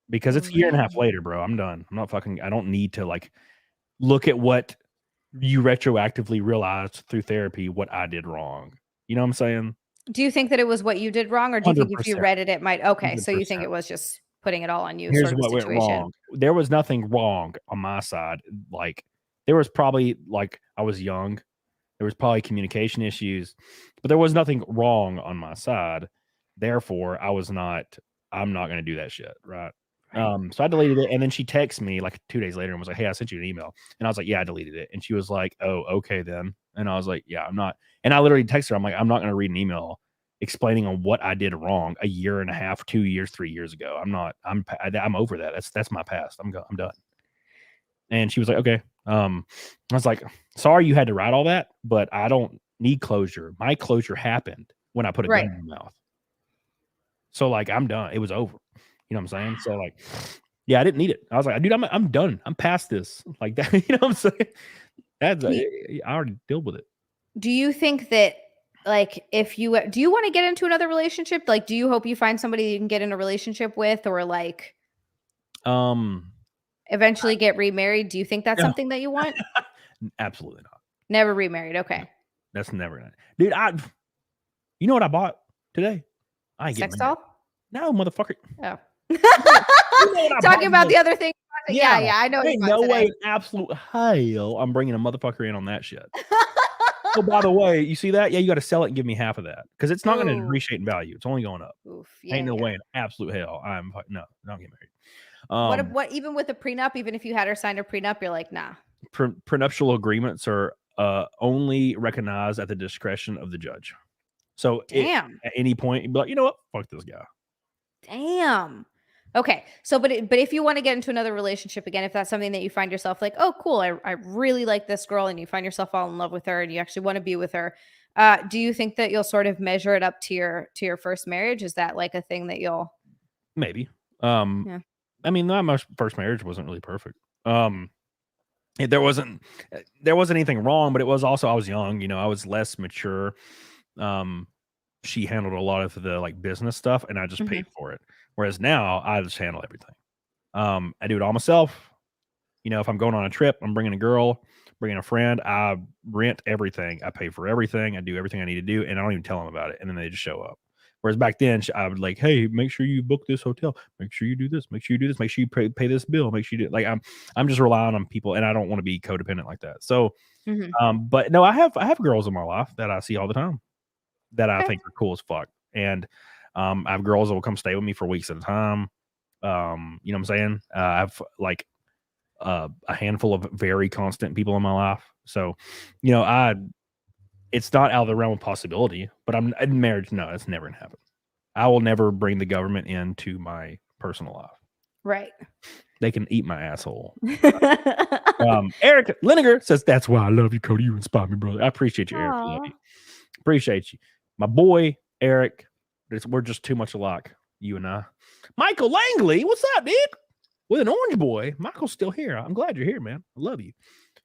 because it's a year and a half later, bro. I'm done. I don't need to like look at what you retroactively realized through therapy, what I did wrong. You know what I'm saying? Do you think that it was what you did wrong, or do you think if you 100%. read it, it might? Okay, so you 100%. think it was just putting it all on you, Here's sort of what a went situation. wrong. There was nothing wrong on my side. Like, there was probably, like, I was young. There was probably communication issues, but there was nothing wrong on my side. Therefore, I'm not going to do that shit. Right. So I deleted it. And then she texted me like 2 days later and was like, hey, I sent you an email. And I was like, yeah, I deleted it. And she was like, oh, okay then. And I was like, yeah, I'm not. And I literally texted her. I'm like, I'm not going to read an email explaining on what I did wrong a year and a half, 2 years, 3 years ago. I'm over that. That's my past. I'm done. And she was like, okay. I was like, sorry you had to write all that, but I don't need closure. My closure happened when I put a gun in my mouth. So like, I'm done. It was over. You know what I'm saying? So like, yeah, I didn't need it. I was like, dude, I'm done. I'm past this. Like that. You know what I'm saying? I already dealt with it. Do you think that, like, do you want to get into another relationship? Like, do you hope you find somebody you can get in a relationship with, or like, eventually get remarried? Do you think that's something that you want? Absolutely not. Never remarried. Okay. That's never gonna, dude. You know what I bought today? I ain't Sex getting doll? No, motherfucker. Oh. You know Talking about the other thing. Yeah, I know. Ain't no way in absolute hell I'm bringing a motherfucker in on that shit. Oh, by the way, you see that? Yeah, you got to sell it and give me half of that, because it's not going to depreciate in value. It's only going up. Oof, Ain't no way in absolute hell. No, don't get married. What even with a prenup, even if you had her sign a prenup, you're like, nah. Prenuptial agreements are only recognized at the discretion of the judge. So at any point, you'd be like, you know what? Fuck this guy. Damn. Okay. So, but if you want to get into another relationship again, if that's something that you find yourself like, oh, cool, I really like this girl, and you find yourself all in love with her, and you actually want to be with her, do you think that you'll sort of measure it up to your first marriage? Is that like a thing that you'll? Maybe. Yeah. I mean, my first marriage wasn't really perfect. there wasn't anything wrong, but it was also I was young, you know, I was less mature. She handled a lot of the like business stuff, and I just paid for it. Whereas now I just handle everything. I do it all myself. You know, if I'm going on a trip, I'm bringing a girl, bringing a friend, I rent everything. I pay for everything. I do everything I need to do, and I don't even tell them about it. And then they just show up. Whereas back then, I would like, hey, make sure you book this hotel. Make sure you do this. Make sure you do this. Make sure you pay this bill. Make sure you do like I'm just relying on people, and I don't want to be codependent like that. So, but no, I have girls in my life that I see all the time that I think are cool as fuck, and I have girls that will come stay with me for weeks at a time. You know what I'm saying? I have like a handful of very constant people in my life. So, you know, it's not out of the realm of possibility, but I'm in marriage. No, it's never gonna happen. I will never bring the government into my personal life. Right. They can eat my asshole. Eric Liniger says, that's why I love you, Cody. You inspire me, brother. I appreciate you, Eric. Love you. Appreciate you. My boy, Eric. We're just too much alike, you and I. Michael Langley, what's up, dude? With an orange boy. Michael's still here. I'm glad you're here, man. I love you.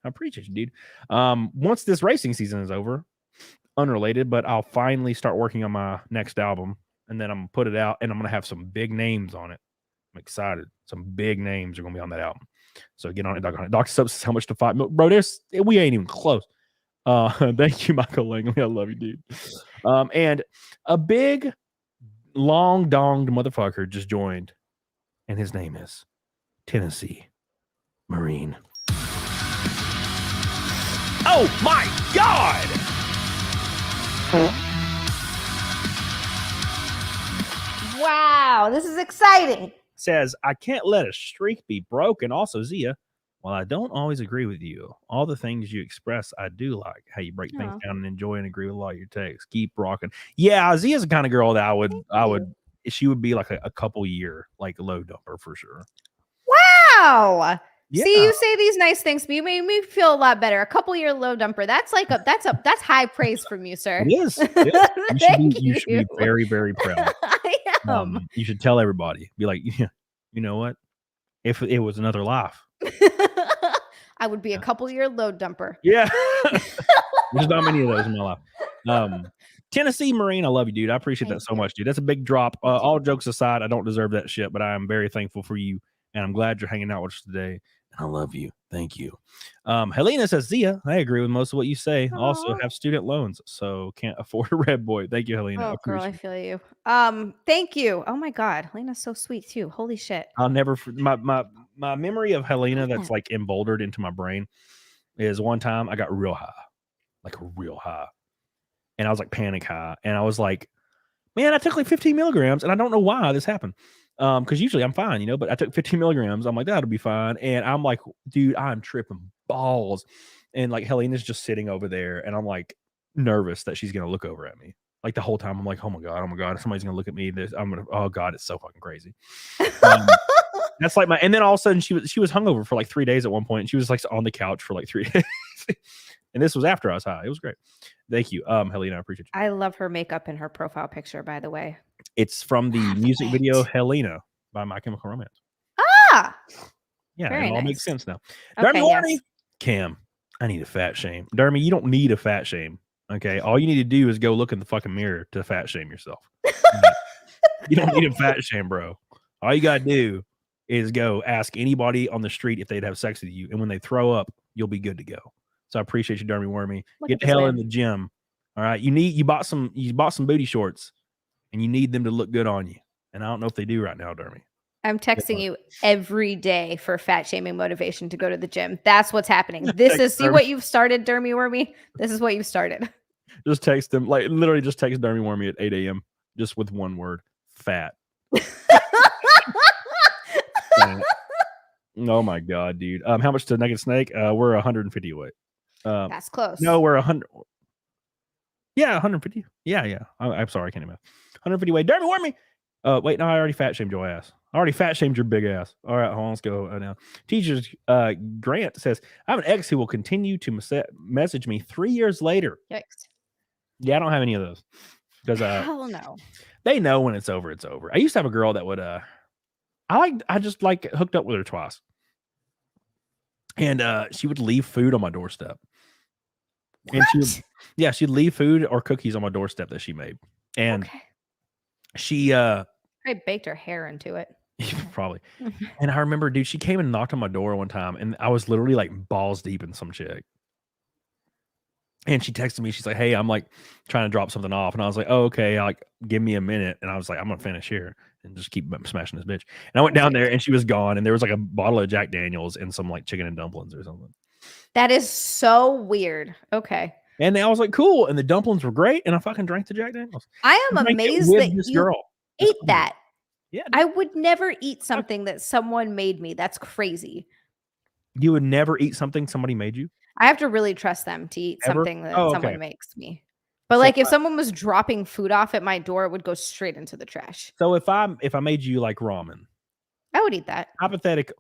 I appreciate you, dude. Once this racing season is over, unrelated, but I'll finally start working on my next album, and then I'm gonna put it out, and I'm gonna have some big names on it. I'm excited. Some big names are gonna be on that album. So get on it, Doc. Doc subs how much to fight, bro. We ain't even close. Thank you, Michael Langley. I love you, dude. And a big, long donged motherfucker just joined, and his name is Tennessee Marine. Oh my God! Wow, this is exciting. Says, I can't let a streak be broken. Also, Zia, while I don't always agree with you, all the things you express, I do like how you break things down and enjoy and agree with a lot of your takes. Keep rocking. Yeah, Zia's the kind of girl that she would be like a couple year, like low dumper for sure. Wow. Yeah. See, you say these nice things, but you made me feel a lot better. A couple year low dumper. That's like that's high praise from you, sir. It is. You should be very, very proud. I am. You should tell everybody. Be like, yeah, you know what? If it was another life, I would be a couple year low dumper. Yeah. There's not many of those in my life. Tennessee Marine, I love you, dude. I appreciate that so much, dude. That's a big drop. All jokes aside, I don't deserve that shit, but I am very thankful for you, and I'm glad you're hanging out with us today. I love you. Thank you. Helena says, Zia, I agree with most of what you say. Aww. Also have student loans, so can't afford a red boy. Thank you, Helena. Oh, girl, I feel you. Thank you. Oh my God. Helena's so sweet too. Holy shit. I'll never my memory of Helena that's like emboldened into my brain is one time I got real high. Like real high. And I was like panic high. And I was like, man, I took like 15 milligrams and I don't know why this happened. Because usually I'm fine, you know, but I took 15 milligrams. I'm like, that'll be fine. And I'm like, dude, I'm tripping balls. And like Helena's just sitting over there, and I'm like nervous that she's gonna look over at me. Like the whole time, I'm like, oh my God, somebody's gonna look at me. Oh God, it's so fucking crazy. That's like and then all of a sudden she was hungover for like 3 days at one point, and she was like on the couch for like 3 days. And this was after I was high. It was great. Thank you, Helena. I appreciate you. I love her makeup in her profile picture, by the way. It's from the music video Helena by My Chemical Romance. Ah, yeah, it all makes sense now. Okay, yes. Cam, I need a fat shame. Dermy, you don't need a fat shame. Okay, all you need to do is go look in the fucking mirror to fat shame yourself. You don't need a fat shame, bro. All you gotta do is go ask anybody on the street if they'd have sex with you, and when they throw up, you'll be good to go. So I appreciate you, Dermy Wormy. Get the hell in the gym. All right, you bought some booty shorts, and you need them to look good on you. And I don't know if they do right now, Dermy. I'm texting you every day for fat shaming motivation to go to the gym. That's what's happening. This is see what you've started, Dermy Wormy. This is what you've started. Just text them, like literally just text Dermy Wormy at 8 a.m. just with one word: fat. Oh my God, dude. How much to Naked Snake? We're 150 away. That's close. No, we're 100. Yeah, 150. Yeah. I'm sorry, I can't imagine. 150 away. Dermy Wormy. Wait, no, I already fat shamed your ass. I already fat shamed your big ass. All right, hold on, let's go now. Teachers, Grant says, I have an ex who will continue to message me 3 years later. Yikes. Yeah, I don't have any of those. Because hell no. They know when it's over, it's over. I used to have a girl that would I just hooked up with her twice. And she would leave food on my doorstep. And What? she'd leave food or cookies on my doorstep that she made. And Okay. she I baked her hair into it. probably. And I remember, dude, she came and knocked on my door one time, and I was literally like balls deep in some chick. And she texted me. She's like, "Hey, I'm like trying to drop something off." And I was like, "Oh, okay. Like, give me a minute." And I was like, "I'm gonna finish here and just keep smashing this bitch." And I went down there, and she was gone. And there was like a bottle of Jack Daniels and some like chicken and dumplings or something. That is so weird. Okay. And I was like, "Cool." And the dumplings were great. And I fucking drank the Jack Daniels. I am amazed that this you girl ate that. Yeah, I would never eat something that someone made me. That's crazy. you would never eat something somebody made you. I have to really trust them to eat Ever? something that Oh, someone okay. makes me. But So like if someone was dropping food off at my door, it would go straight into the trash. So if I made you like ramen, I would eat that. hypothetical.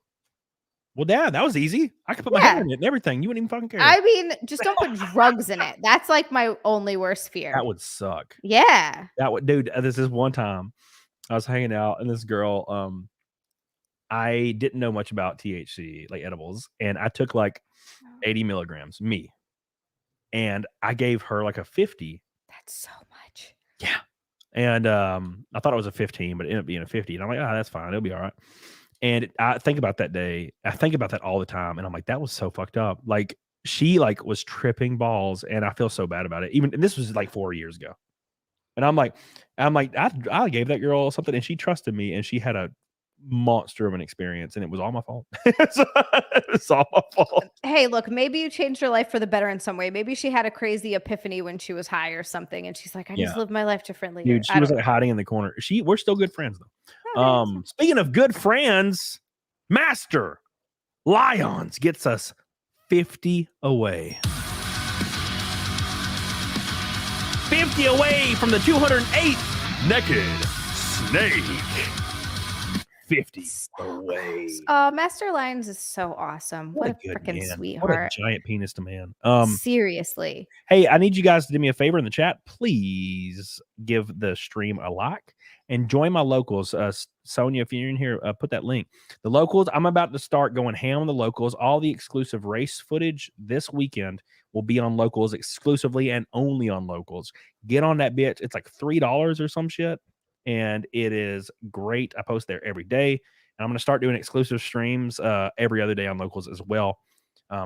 Well, yeah, that was easy. I could put my hand in it and everything. You wouldn't even fucking care. I mean, just don't put drugs in it. That's like my only worst fear. That would suck. Yeah. That would, dude. This is one time I was hanging out and this girl, I didn't know much about THC, like edibles, and I took like 80 milligrams, me, and I gave her like a 50. That's so much. Yeah. And I thought it was a 15, but it ended up being a 50. And I'm like, that's fine. It'll be all right. And I think about that day. I think about that all the time. And I'm like, that was so fucked up. Like she like was tripping balls, and I feel so bad about it. And this was like 4 years ago. And I'm like, I gave that girl something, and she trusted me, and she had a monster of an experience, and it was all my fault. It's all my fault. Hey, look, maybe you changed her life for the better in some way. Maybe she had a crazy epiphany when she was high or something, and she's like, I just live my life differently. Dude, she was like hiding in the corner. We're still good friends though. Speaking of good friends, Master Lions gets us 50 away. 50 away from the 208 Naked Snake. 50 away. Master Lions is so awesome. What a freaking sweetheart. What a giant penis to man. Seriously. Hey, I need you guys to do me a favor in the chat. Please give the stream a like and join my locals. Sonia, if you're in here, put that link. The locals, I'm about to start going ham on the locals. All the exclusive race footage this weekend will be on locals exclusively and only on locals. Get on that bitch. It's like $3 or some shit. And it is great. I post there every day. And I'm going to start doing exclusive streams every other day on locals as well.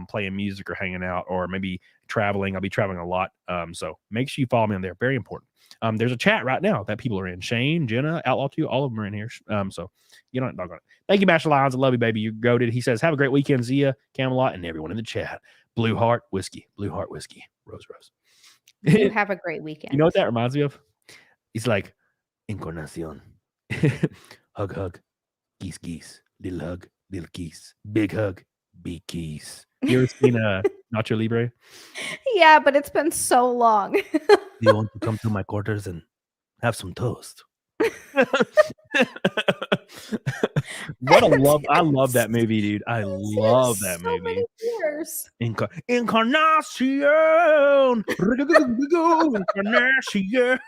Playing music or hanging out or maybe traveling. I'll be traveling a lot. So make sure you follow me on there. Very important. There's a chat right now that people are in. Shane, Jenna, Outlaw 2, all of them are in here. So you don't dog on it. Thank you, Master Lions. I love you, baby. You goated. He says, have a great weekend, Zia, Camelot, and everyone in the chat. Blue Heart Whiskey. Blue Heart Whiskey. Rose. You have a great weekend. You know what that reminds me of? He's like, Encarnacion. Hug. Geese. Little hug. Little geese. Big hug. Big geese. You ever seen Nacho Libre? Yeah, but it's been so long. Do you want to come to my quarters and have some toast? What a love! I love that movie, dude. I love that movie. Many years. Encarnacion. Encarnacion.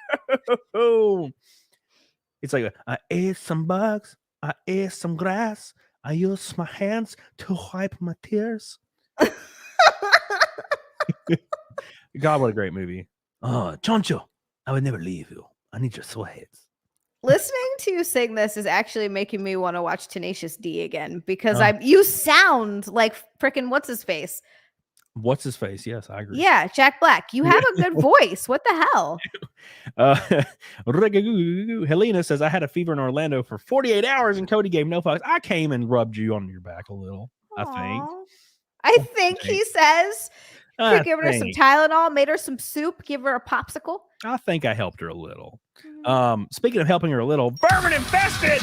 It's like I ate some bugs. I ate some grass. I used my hands to wipe my tears. God, what a great movie. Oh, Choncho, I would never leave you. I need your sweats. Listening to you sing this is actually making me want to watch Tenacious D again because you sound like freaking what's his face. What's his face? Yes, I agree. Yeah, Jack Black. You have a good voice. What the hell? Helena says, I had a fever in Orlando for 48 hours and Cody gave no fucks. I came and rubbed you on your back a little, Aww. I think he says, giving her some Tylenol, made her some soup, give her a popsicle. I think I helped her a little. Speaking of helping her a little, vermin infested.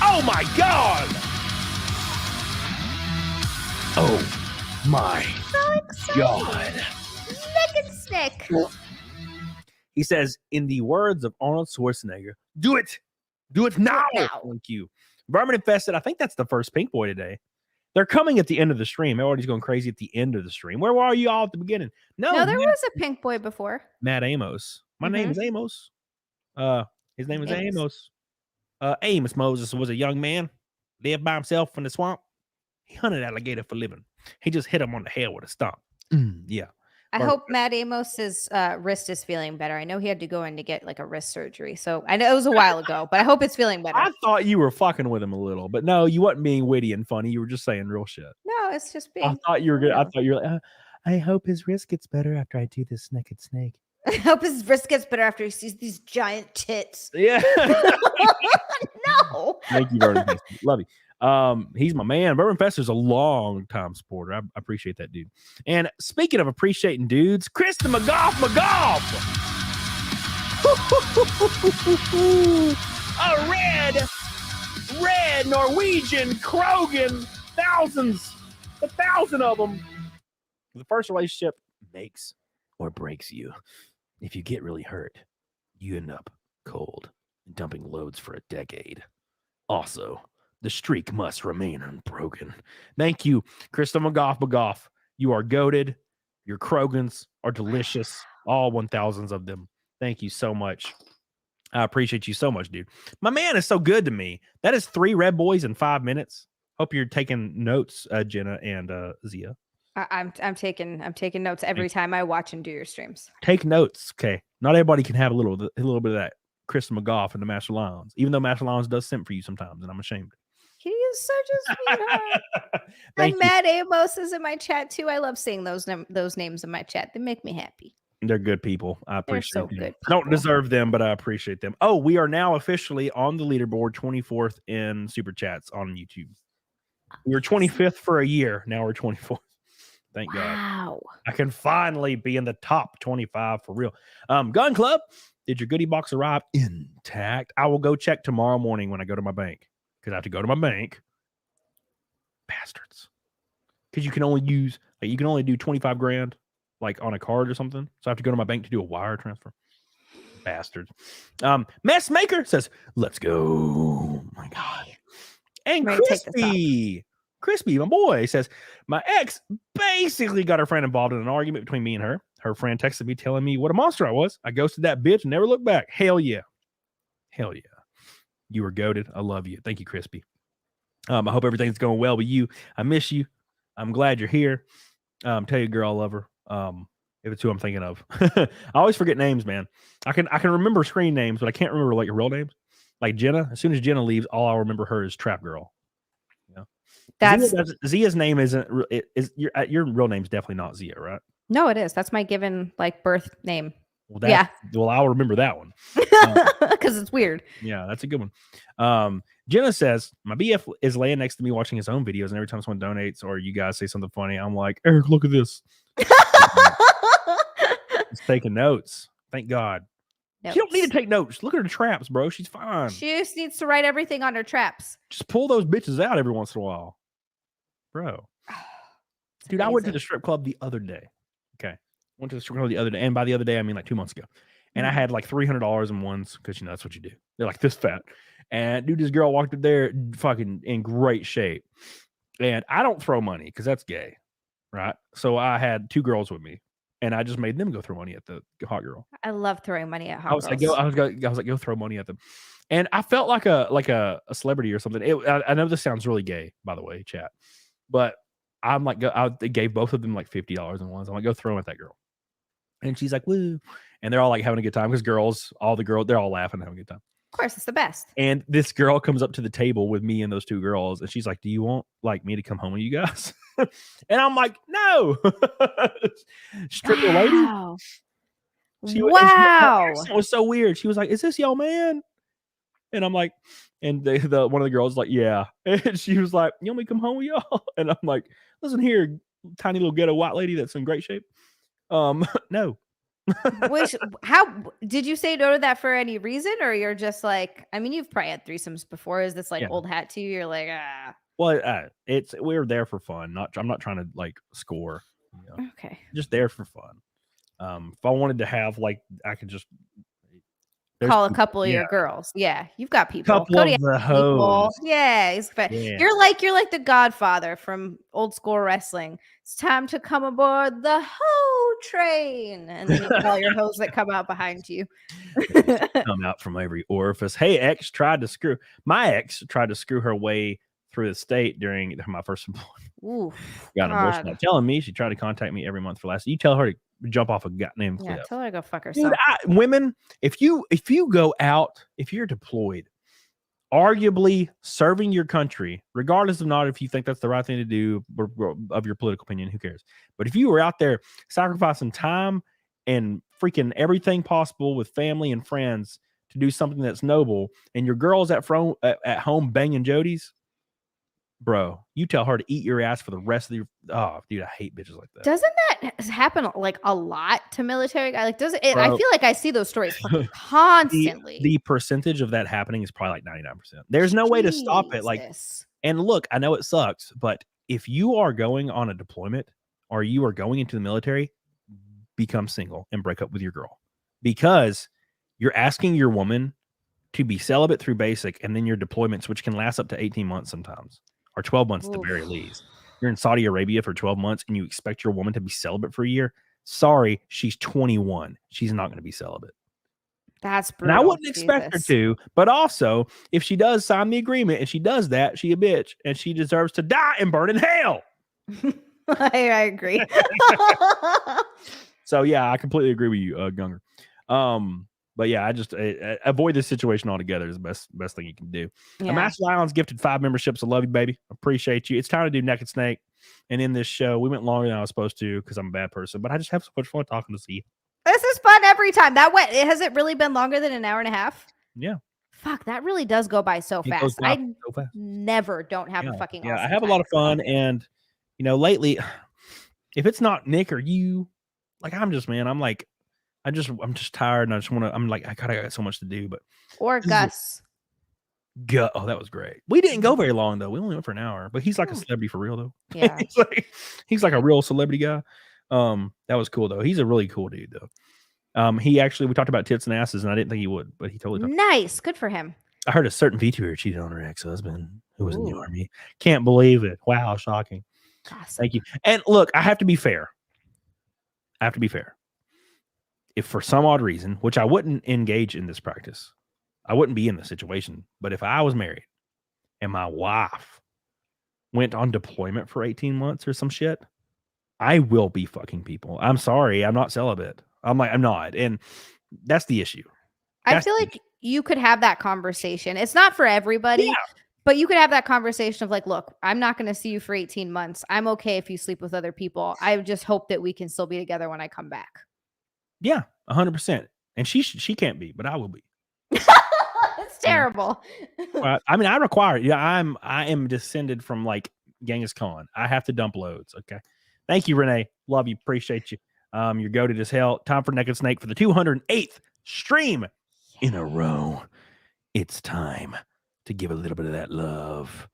Oh my God. Oh my God. Naked Snake. He says, in the words of Arnold Schwarzenegger, do it. Do it now. Thank you. Vermin infested. I think that's the first Pink Boy today. They're coming at the end of the stream. Everybody's going crazy at the end of the stream. Where were you all at the beginning? No, there was a Pink Boy before. Matt Amos. My name is Amos. His name is Amos. Amos Moses was a young man, lived by himself in the swamp. He hunted alligator for a living. He just hit him on the head with a stomp. Yeah. I Or- hope Matt Amos's wrist is feeling better. I know he had to go in to get like a wrist surgery. So I know it was a while ago, but I hope it's feeling better. I thought you were fucking with him a little, but no, you wasn't being witty and funny. You were just saying real shit. No, it's just being. I thought you were good. I thought you were like, I hope his wrist gets better after I do this naked snake. I hope his wrist gets better after he sees these giant tits. Yeah. No. Thank you, Vernon Fester. Love you. He's my man. Bourbon Fester's a long time supporter. I appreciate that dude. And speaking of appreciating dudes, Kristen McGough. A red Norwegian Krogan, thousands, 1,000 of them. The first relationship makes or breaks you. If you get really hurt, you end up cold and dumping loads for a decade. Also, the streak must remain unbroken. Thank you, Krista McGough. You are goated. Your Krogans are delicious. All 1,000s of them. Thank you so much. I appreciate you so much, dude. My man is so good to me. That is 3 Red Boys in 5 minutes. Hope you're taking notes, Jenna and Zia. I'm taking notes every time I watch and do your streams. Take notes, okay? Not everybody can have a little bit of that Krista McGough and the Master Lions, even though Master Lions does simp for you sometimes, and I'm ashamed. He is such a sweetheart. And Matt Amos is in my chat too. I love seeing those names in my chat. They make me happy. They're good people. I appreciate so them. good I don't deserve them, but I appreciate them. Oh, we are now officially on the leaderboard, 24th in super chats on YouTube. We were 25th for a year. Now we're 24th. Thank God. I can finally be in the top 25 for real. Gun Club, did your goodie box arrive intact? I will go check tomorrow morning when I go to my bank. Because I have to go to my bank. Bastards. Because you can only do 25 grand like on a card or something. So I have to go to my bank to do a wire transfer. Bastards. Mess Maker says, let's go. Oh my God. And Crispy, my boy, says, my ex basically got her friend involved in an argument between me and her. Her friend texted me telling me what a monster I was. I ghosted that bitch and never looked back. Hell yeah. Hell yeah. You were goated. I love you. Thank you, Crispy. I hope everything's going well with you. I miss you. I'm glad you're here. Tell you, girl, I love her. If it's who I'm thinking of. I always forget names, man. I can remember screen names, but I can't remember like real names. Like Jenna. As soon as Jenna leaves, all I'll remember her is Trap Girl. That's Zia's name isn't your real name's definitely not Zia, right? No, it is. That's my given like birth name. Well, yeah. Well, I'll remember that one because it's weird. Yeah, that's a good one. Jenna says my BF is laying next to me watching his own videos, and every time someone donates or you guys say something funny, I'm like, Eric, look at this. He's taking notes. Thank God. Notes. She don't need to take notes. Look at her traps, bro. She's fine. She just needs to write everything on her traps. Just pull those bitches out every once in a while, bro. Dude, I went to the strip club the other day. Okay. Went to the strip club the other day. And by the other day, I mean like 2 months ago. And I had like $300 in ones because, that's what you do. They're like this fat. And dude, this girl walked up there fucking in great shape. And I don't throw money because that's gay. Right. So I had 2 girls with me. And I just made them go throw money at the hot girl. I love throwing money at hot girls. I was like, go throw money at them. And I felt like a celebrity or something. I know this sounds really gay, by the way, chat. But I'm like, I gave both of them like $50 in ones. I'm like, go throw them at that girl. And she's like, woo. And they're all like having a good time because they're all laughing and having a good time. Of course, it's the best. And this girl comes up to the table with me and those 2 girls. And she's like, do you want like me to come home with you guys? And I'm like, no. Stripper lady. Wow. It was so weird. She was like, is this your man? And I'm like, and the one of the girls was like, yeah. And she was like, you want me to come home with y'all? And I'm like, listen here, tiny little ghetto white lady that's in great shape. No. How did you say no to that for any reason, or you're just like, I mean, you've probably had threesomes before. Is this like old hat to you? You're like, ah. Well, we're there for fun. I'm not trying to like score. Okay. Just there for fun. If I wanted to have like, I could just call a couple of your girls. Yeah, you've got people. Couple of the hoes. Yeah, you're like the Godfather from old school wrestling. It's time to come aboard the hoe train, and then you get all your hoes that come out behind you. Come out from every orifice. My ex tried to screw her way through the state during my first employment. Ooh, Got an abortion. Not telling me she tried to contact me every month for last. You tell her to jump off a goddamn cliff. Yeah, tell her to go fuck herself. Dude, women, if you go out, if you're deployed, arguably serving your country, regardless of not if you think that's the right thing to do or of your political opinion, who cares? But if you were out there sacrificing time and freaking everything possible with family and friends to do something that's noble, and your girl's at home banging Jodies, bro, you tell her to eat your ass for the rest of your. Oh, dude, I hate bitches like that. Doesn't that happen like a lot to military guys? Like, does it? I feel like I see those stories fucking constantly. The percentage of that happening is probably like 99%. There's no way to stop it. Like, and look, I know it sucks, but if you are going on a deployment or you are going into the military, become single and break up with your girl, because you're asking your woman to be celibate through basic, and then your deployments, which can last up to 18 months sometimes, or 12 months at the very least. You're in Saudi Arabia for 12 months and you expect your woman to be celibate for a year. Sorry, she's 21. She's not going to be celibate. That's brutal. And I wouldn't expect her to, but also if she does sign the agreement and she does that, she a bitch and she deserves to die and burn in hell. I agree. So yeah, I completely agree with you, Gunger. But yeah, I just avoid this situation altogether is the best thing you can do. Yeah. Master Islands gifted 5 memberships. I love you, baby. Appreciate you. It's time to do Naked Snake. And in this show, we went longer than I was supposed to because I'm a bad person, but I just have so much fun talking to you. This is fun every time. Has it really been longer than an hour and a half? Yeah. Fuck, that really does go by so fast. I never don't have a fucking awesome I have a lot of fun. And, lately, if it's not Nick or you, like, I'm just tired and I just want to, I got so much to do, but. Or Gus. Oh, that was great. We didn't go very long though. We only went for an hour, but he's like a celebrity for real though. Yeah. he's like a real celebrity guy. That was cool though. He's a really cool dude though. We talked about tits and asses and I didn't think he would, but he totally nice. Good for him. I heard a certain VTuber cheated on her ex-husband who was in the army. Can't believe it. Wow. Shocking. Awesome. Thank you. And look, I have to be fair. If for some odd reason, which I wouldn't engage in this practice, I wouldn't be in this situation. But if I was married and my wife went on deployment for 18 months or some shit, I will be fucking people. I'm sorry. I'm not celibate. I'm not. And that's the issue. I feel like you could have that conversation. It's not for everybody, but you could have that conversation of like, look, I'm not going to see you for 18 months. I'm okay if you sleep with other people. I just hope that we can still be together when I come back. Yeah, 100%. And she can't be, but I will be. It's terrible. I require it. Yeah, I am descended from like Genghis Khan. I have to dump loads. Okay. Thank you, Renee. Love you. Appreciate you. You're goated as hell. Time for Naked Snake for the 208th stream in a row. It's time to give a little bit of that love.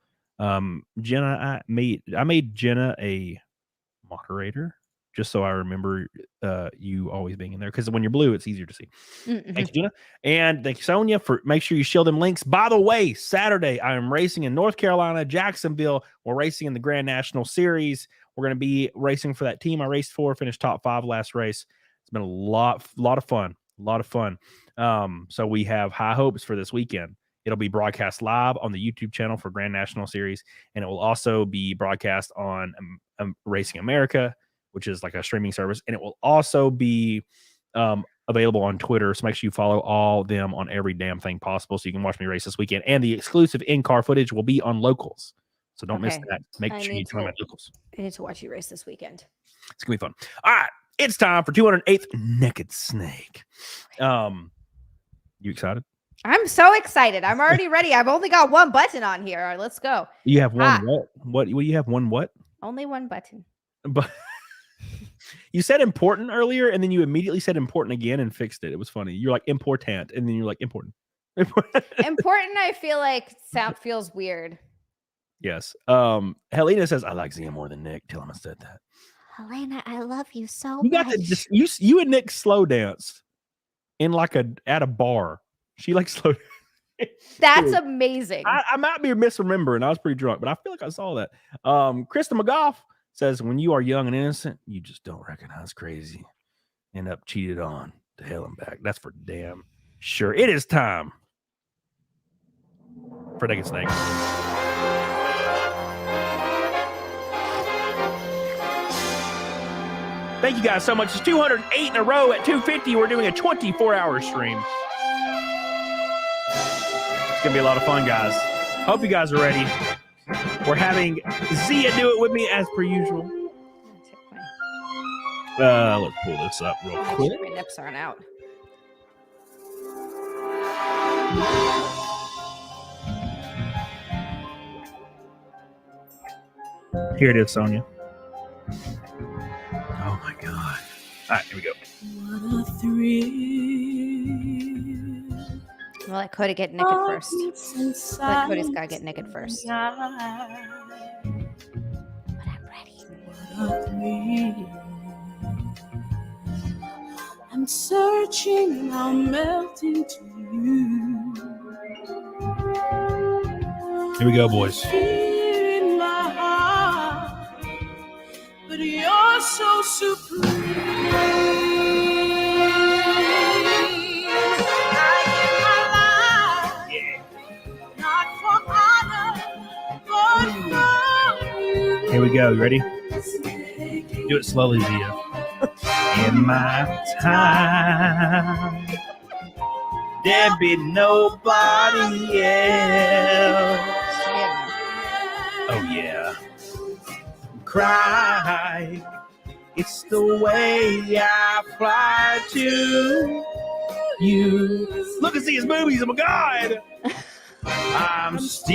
Jenna, I made Jenna a moderator just so I remember you always being in there, because when you're blue, it's easier to see. Mm-hmm. Thank you, Jenna. And thank you, Sonia, for make sure you share them links. By the way, Saturday, I am racing in North Carolina, Jacksonville. We're racing in the Grand National Series. We're going to be racing for that team I raced for, finished top 5 last race. It's been a lot of fun. So we have high hopes for this weekend. It'll be broadcast live on the YouTube channel for Grand National Series, and it will also be broadcast on Racing America, which is like a streaming service, and it will also be available on Twitter. So make sure you follow all them on every damn thing possible so you can watch me race this weekend. And the exclusive in-car footage will be on Locals. So don't miss that. Make sure you tell me about Locals. I need to watch you race this weekend. It's going to be fun. All right. It's time for 208th Naked Snake. You excited? I'm so excited. I'm already ready. I've only got one button on here. All right, let's go. You have one what? What do you have? One what? Only one button. But you said important earlier, and then you immediately said important again and fixed it. It was funny. You're like important, and then you're like important. Important, I feel like feels weird. Yes. Helena says, I like Zia more than Nick. Tell him I said that. Helena, I love you so much. Got you and Nick slow danced in like at a bar. She like slow. That's amazing. I might be misremembering. I was pretty drunk, but I feel like I saw that. Krista McGough says, when you are young and innocent, you just don't recognize crazy. End up cheated on to hell and back. That's for damn sure. It is time for Naked Snake. Thank you guys so much. It's 208 in a row at 250. We're doing a 24-hour stream. It's going to be a lot of fun, guys. Hope you guys are ready. We're having Zia do it with me as per usual. Let's pull this up real quick. My nips aren't out. Here it is, Sonia. Oh my God. All right, here we go. What a thrill. We'll let Cody get naked first. Let Cody's gotta get naked first. But I'm ready. I'm searching, I'm melting to you. Here we go, boys. Fear in my heart, but you're so supreme. I give my life, not for honor, but for you. Here we go. You ready? Do it slowly, Zia. In my time, there be nobody else. Oh yeah. Cry. It's the way I fly to you. Look at Zia's boobies. Oh my God. I'm still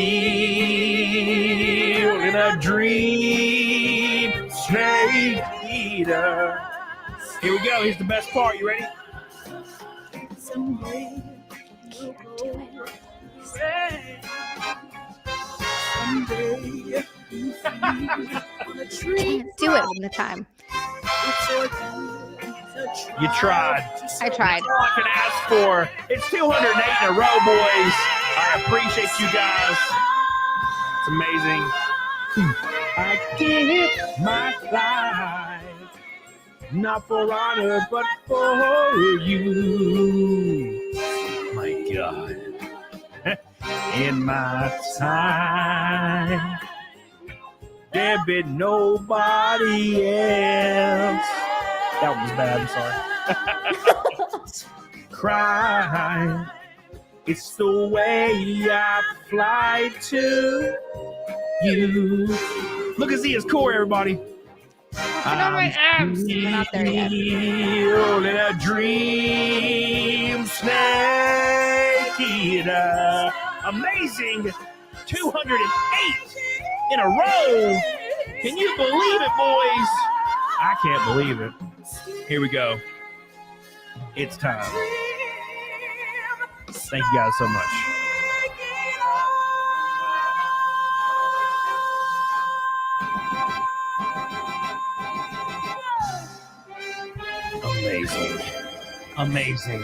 in a dream, snake eater. Here we go. Here's the best part. You ready? Someday, Can't do it on the time. You tried. I tried. All I can ask for. It's 208 in a row, boys. I appreciate you guys. It's amazing. I give my life, not for honor, but for you. My God. In my time, there be nobody else. That one was bad. I'm sorry. Cry. It's the way I fly to you. Look at Zia's core, everybody. on my abs. We're not there yet. Still in a dream, snake eater. Amazing. 208 in a row. Can you believe it, boys? I can't believe it. Here we go. It's time. Thank you guys so much. Amazing. Amazing.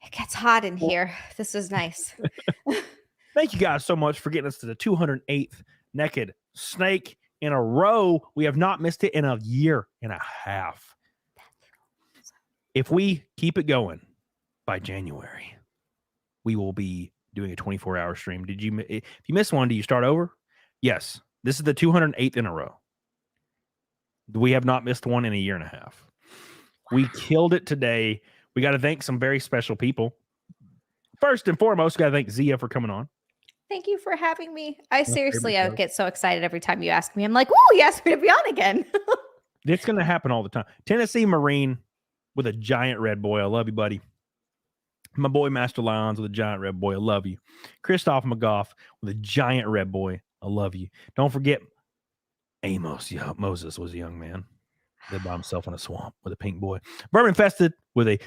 It gets hot in here. This is nice. Thank you guys so much for getting us to the 208th naked snake in a row. We have not missed it in a year and a half. If we keep it going by January, we will be doing a 24-hour stream. If you miss one, do you start over? Yes. This is the 208th in a row. We have not missed one in a year and a half. Wow. We killed it today. We got to thank some very special people. First and foremost, got to thank Zia for coming on. Thank you for having me. I get so excited every time you ask me. I'm like, oh, you asked me to be on again. It's going to happen all the time. Tennessee Marine with a giant red boy. I love you, buddy. My boy Master Lions with a giant red boy. I love you. Christoph McGough with a giant red boy. I love you. Don't forget Amos. Yeah, Moses was a young man. Lived by himself in a swamp with a pink boy. Vermin Infested with a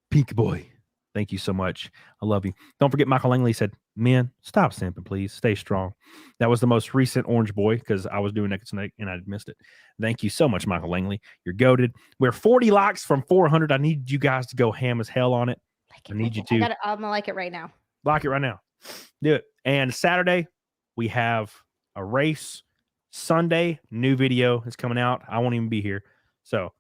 pink boy. Thank you so much. I love you. Don't forget Michael Langley said, men, stop simping, please. Stay strong. That was the most recent orange boy because I was doing Naked Snake and I missed it. Thank you so much, Michael Langley. You're goated. We're 40 likes from 400. I need you guys to go ham as hell on it. I need you to. I'm going to like it right now. Like it right now. Do it. And Saturday, we have a race. Sunday, new video is coming out. I won't even be here. So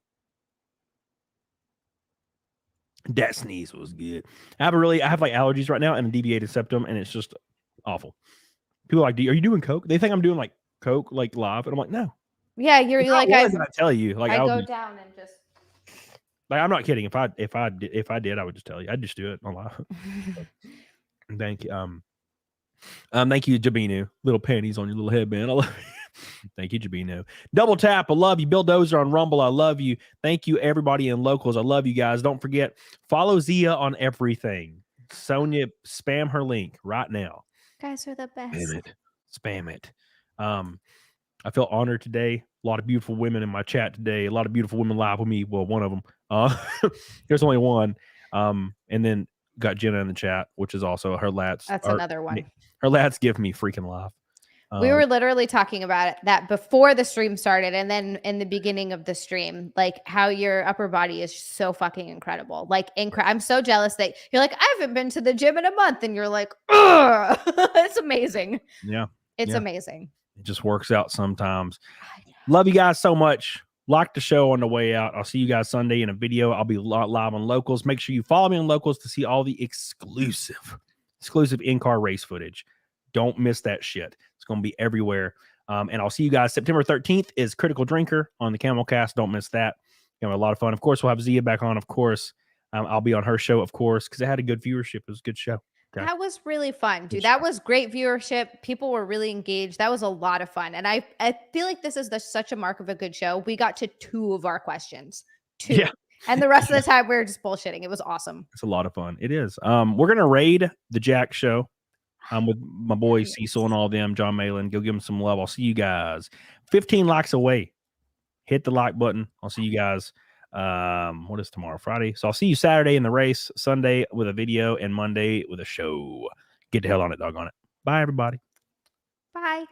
that sneeze was good. I have like allergies right now and a deviated septum, and it's just awful. People are like, are you doing coke? They think I'm doing like Coke like live? And I'm like, no. Yeah, you're like I tell you, like I I'll go be, down and just. like I'm not kidding. If I did, I would just tell you. I'd just do it on live. Thank you. Thank you, Jabinu. Little panties on your little headband. I love you. Thank you, Jabinu. Double tap. I love you. Bill Dozer on Rumble. I love you. Thank you, everybody in locals. I love you guys. Don't forget, follow Zia on everything. Sonia, spam her link right now. Guys are the best. Spam it. Spam it. I feel honored today. A lot of beautiful women in my chat today. A lot of beautiful women live with me. Well, one of them. There's only one. And then got Jenna in the chat, which is also her lats. That's another one. Her lats give me freaking life. We were literally talking about that before the stream started, and then in the beginning of the stream, like how your upper body is so fucking incredible. Like, I'm so jealous that you're like, I haven't been to the gym in a month, and you're like, ugh. It's amazing. Yeah, it's amazing. It just works out sometimes. Love you guys so much. Like the show on the way out. I'll see you guys Sunday in a video. I'll be live on Locals. Make sure you follow me on Locals to see all the exclusive in-car race footage. Don't miss that shit. It's going to be everywhere. And I'll see you guys. September 13th is Critical Drinker on the CAMELCAST. Don't miss that. You know, a lot of fun. Of course, we'll have Zia back on, of course. I'll be on her show, of course, because it had a good viewership. It was a good show. Okay. That was really fun, dude. That was great viewership. People were really engaged. That was a lot of fun. And I feel like this is such a mark of a good show. We got to 2 of our questions. 2. Yeah. And the rest of the time, we were just bullshitting. It was awesome. It's a lot of fun. It is. We're going to raid the Jack show. With my boys Cecil and all them, John Malin. Go give them some love. I'll see you guys 15 likes away. Hit the like button. I'll see you guys. What is tomorrow? Friday. So I'll see you Saturday in the race, Sunday with a video, and Monday with a show. Get the hell on it, dog on it. Bye, everybody. Bye.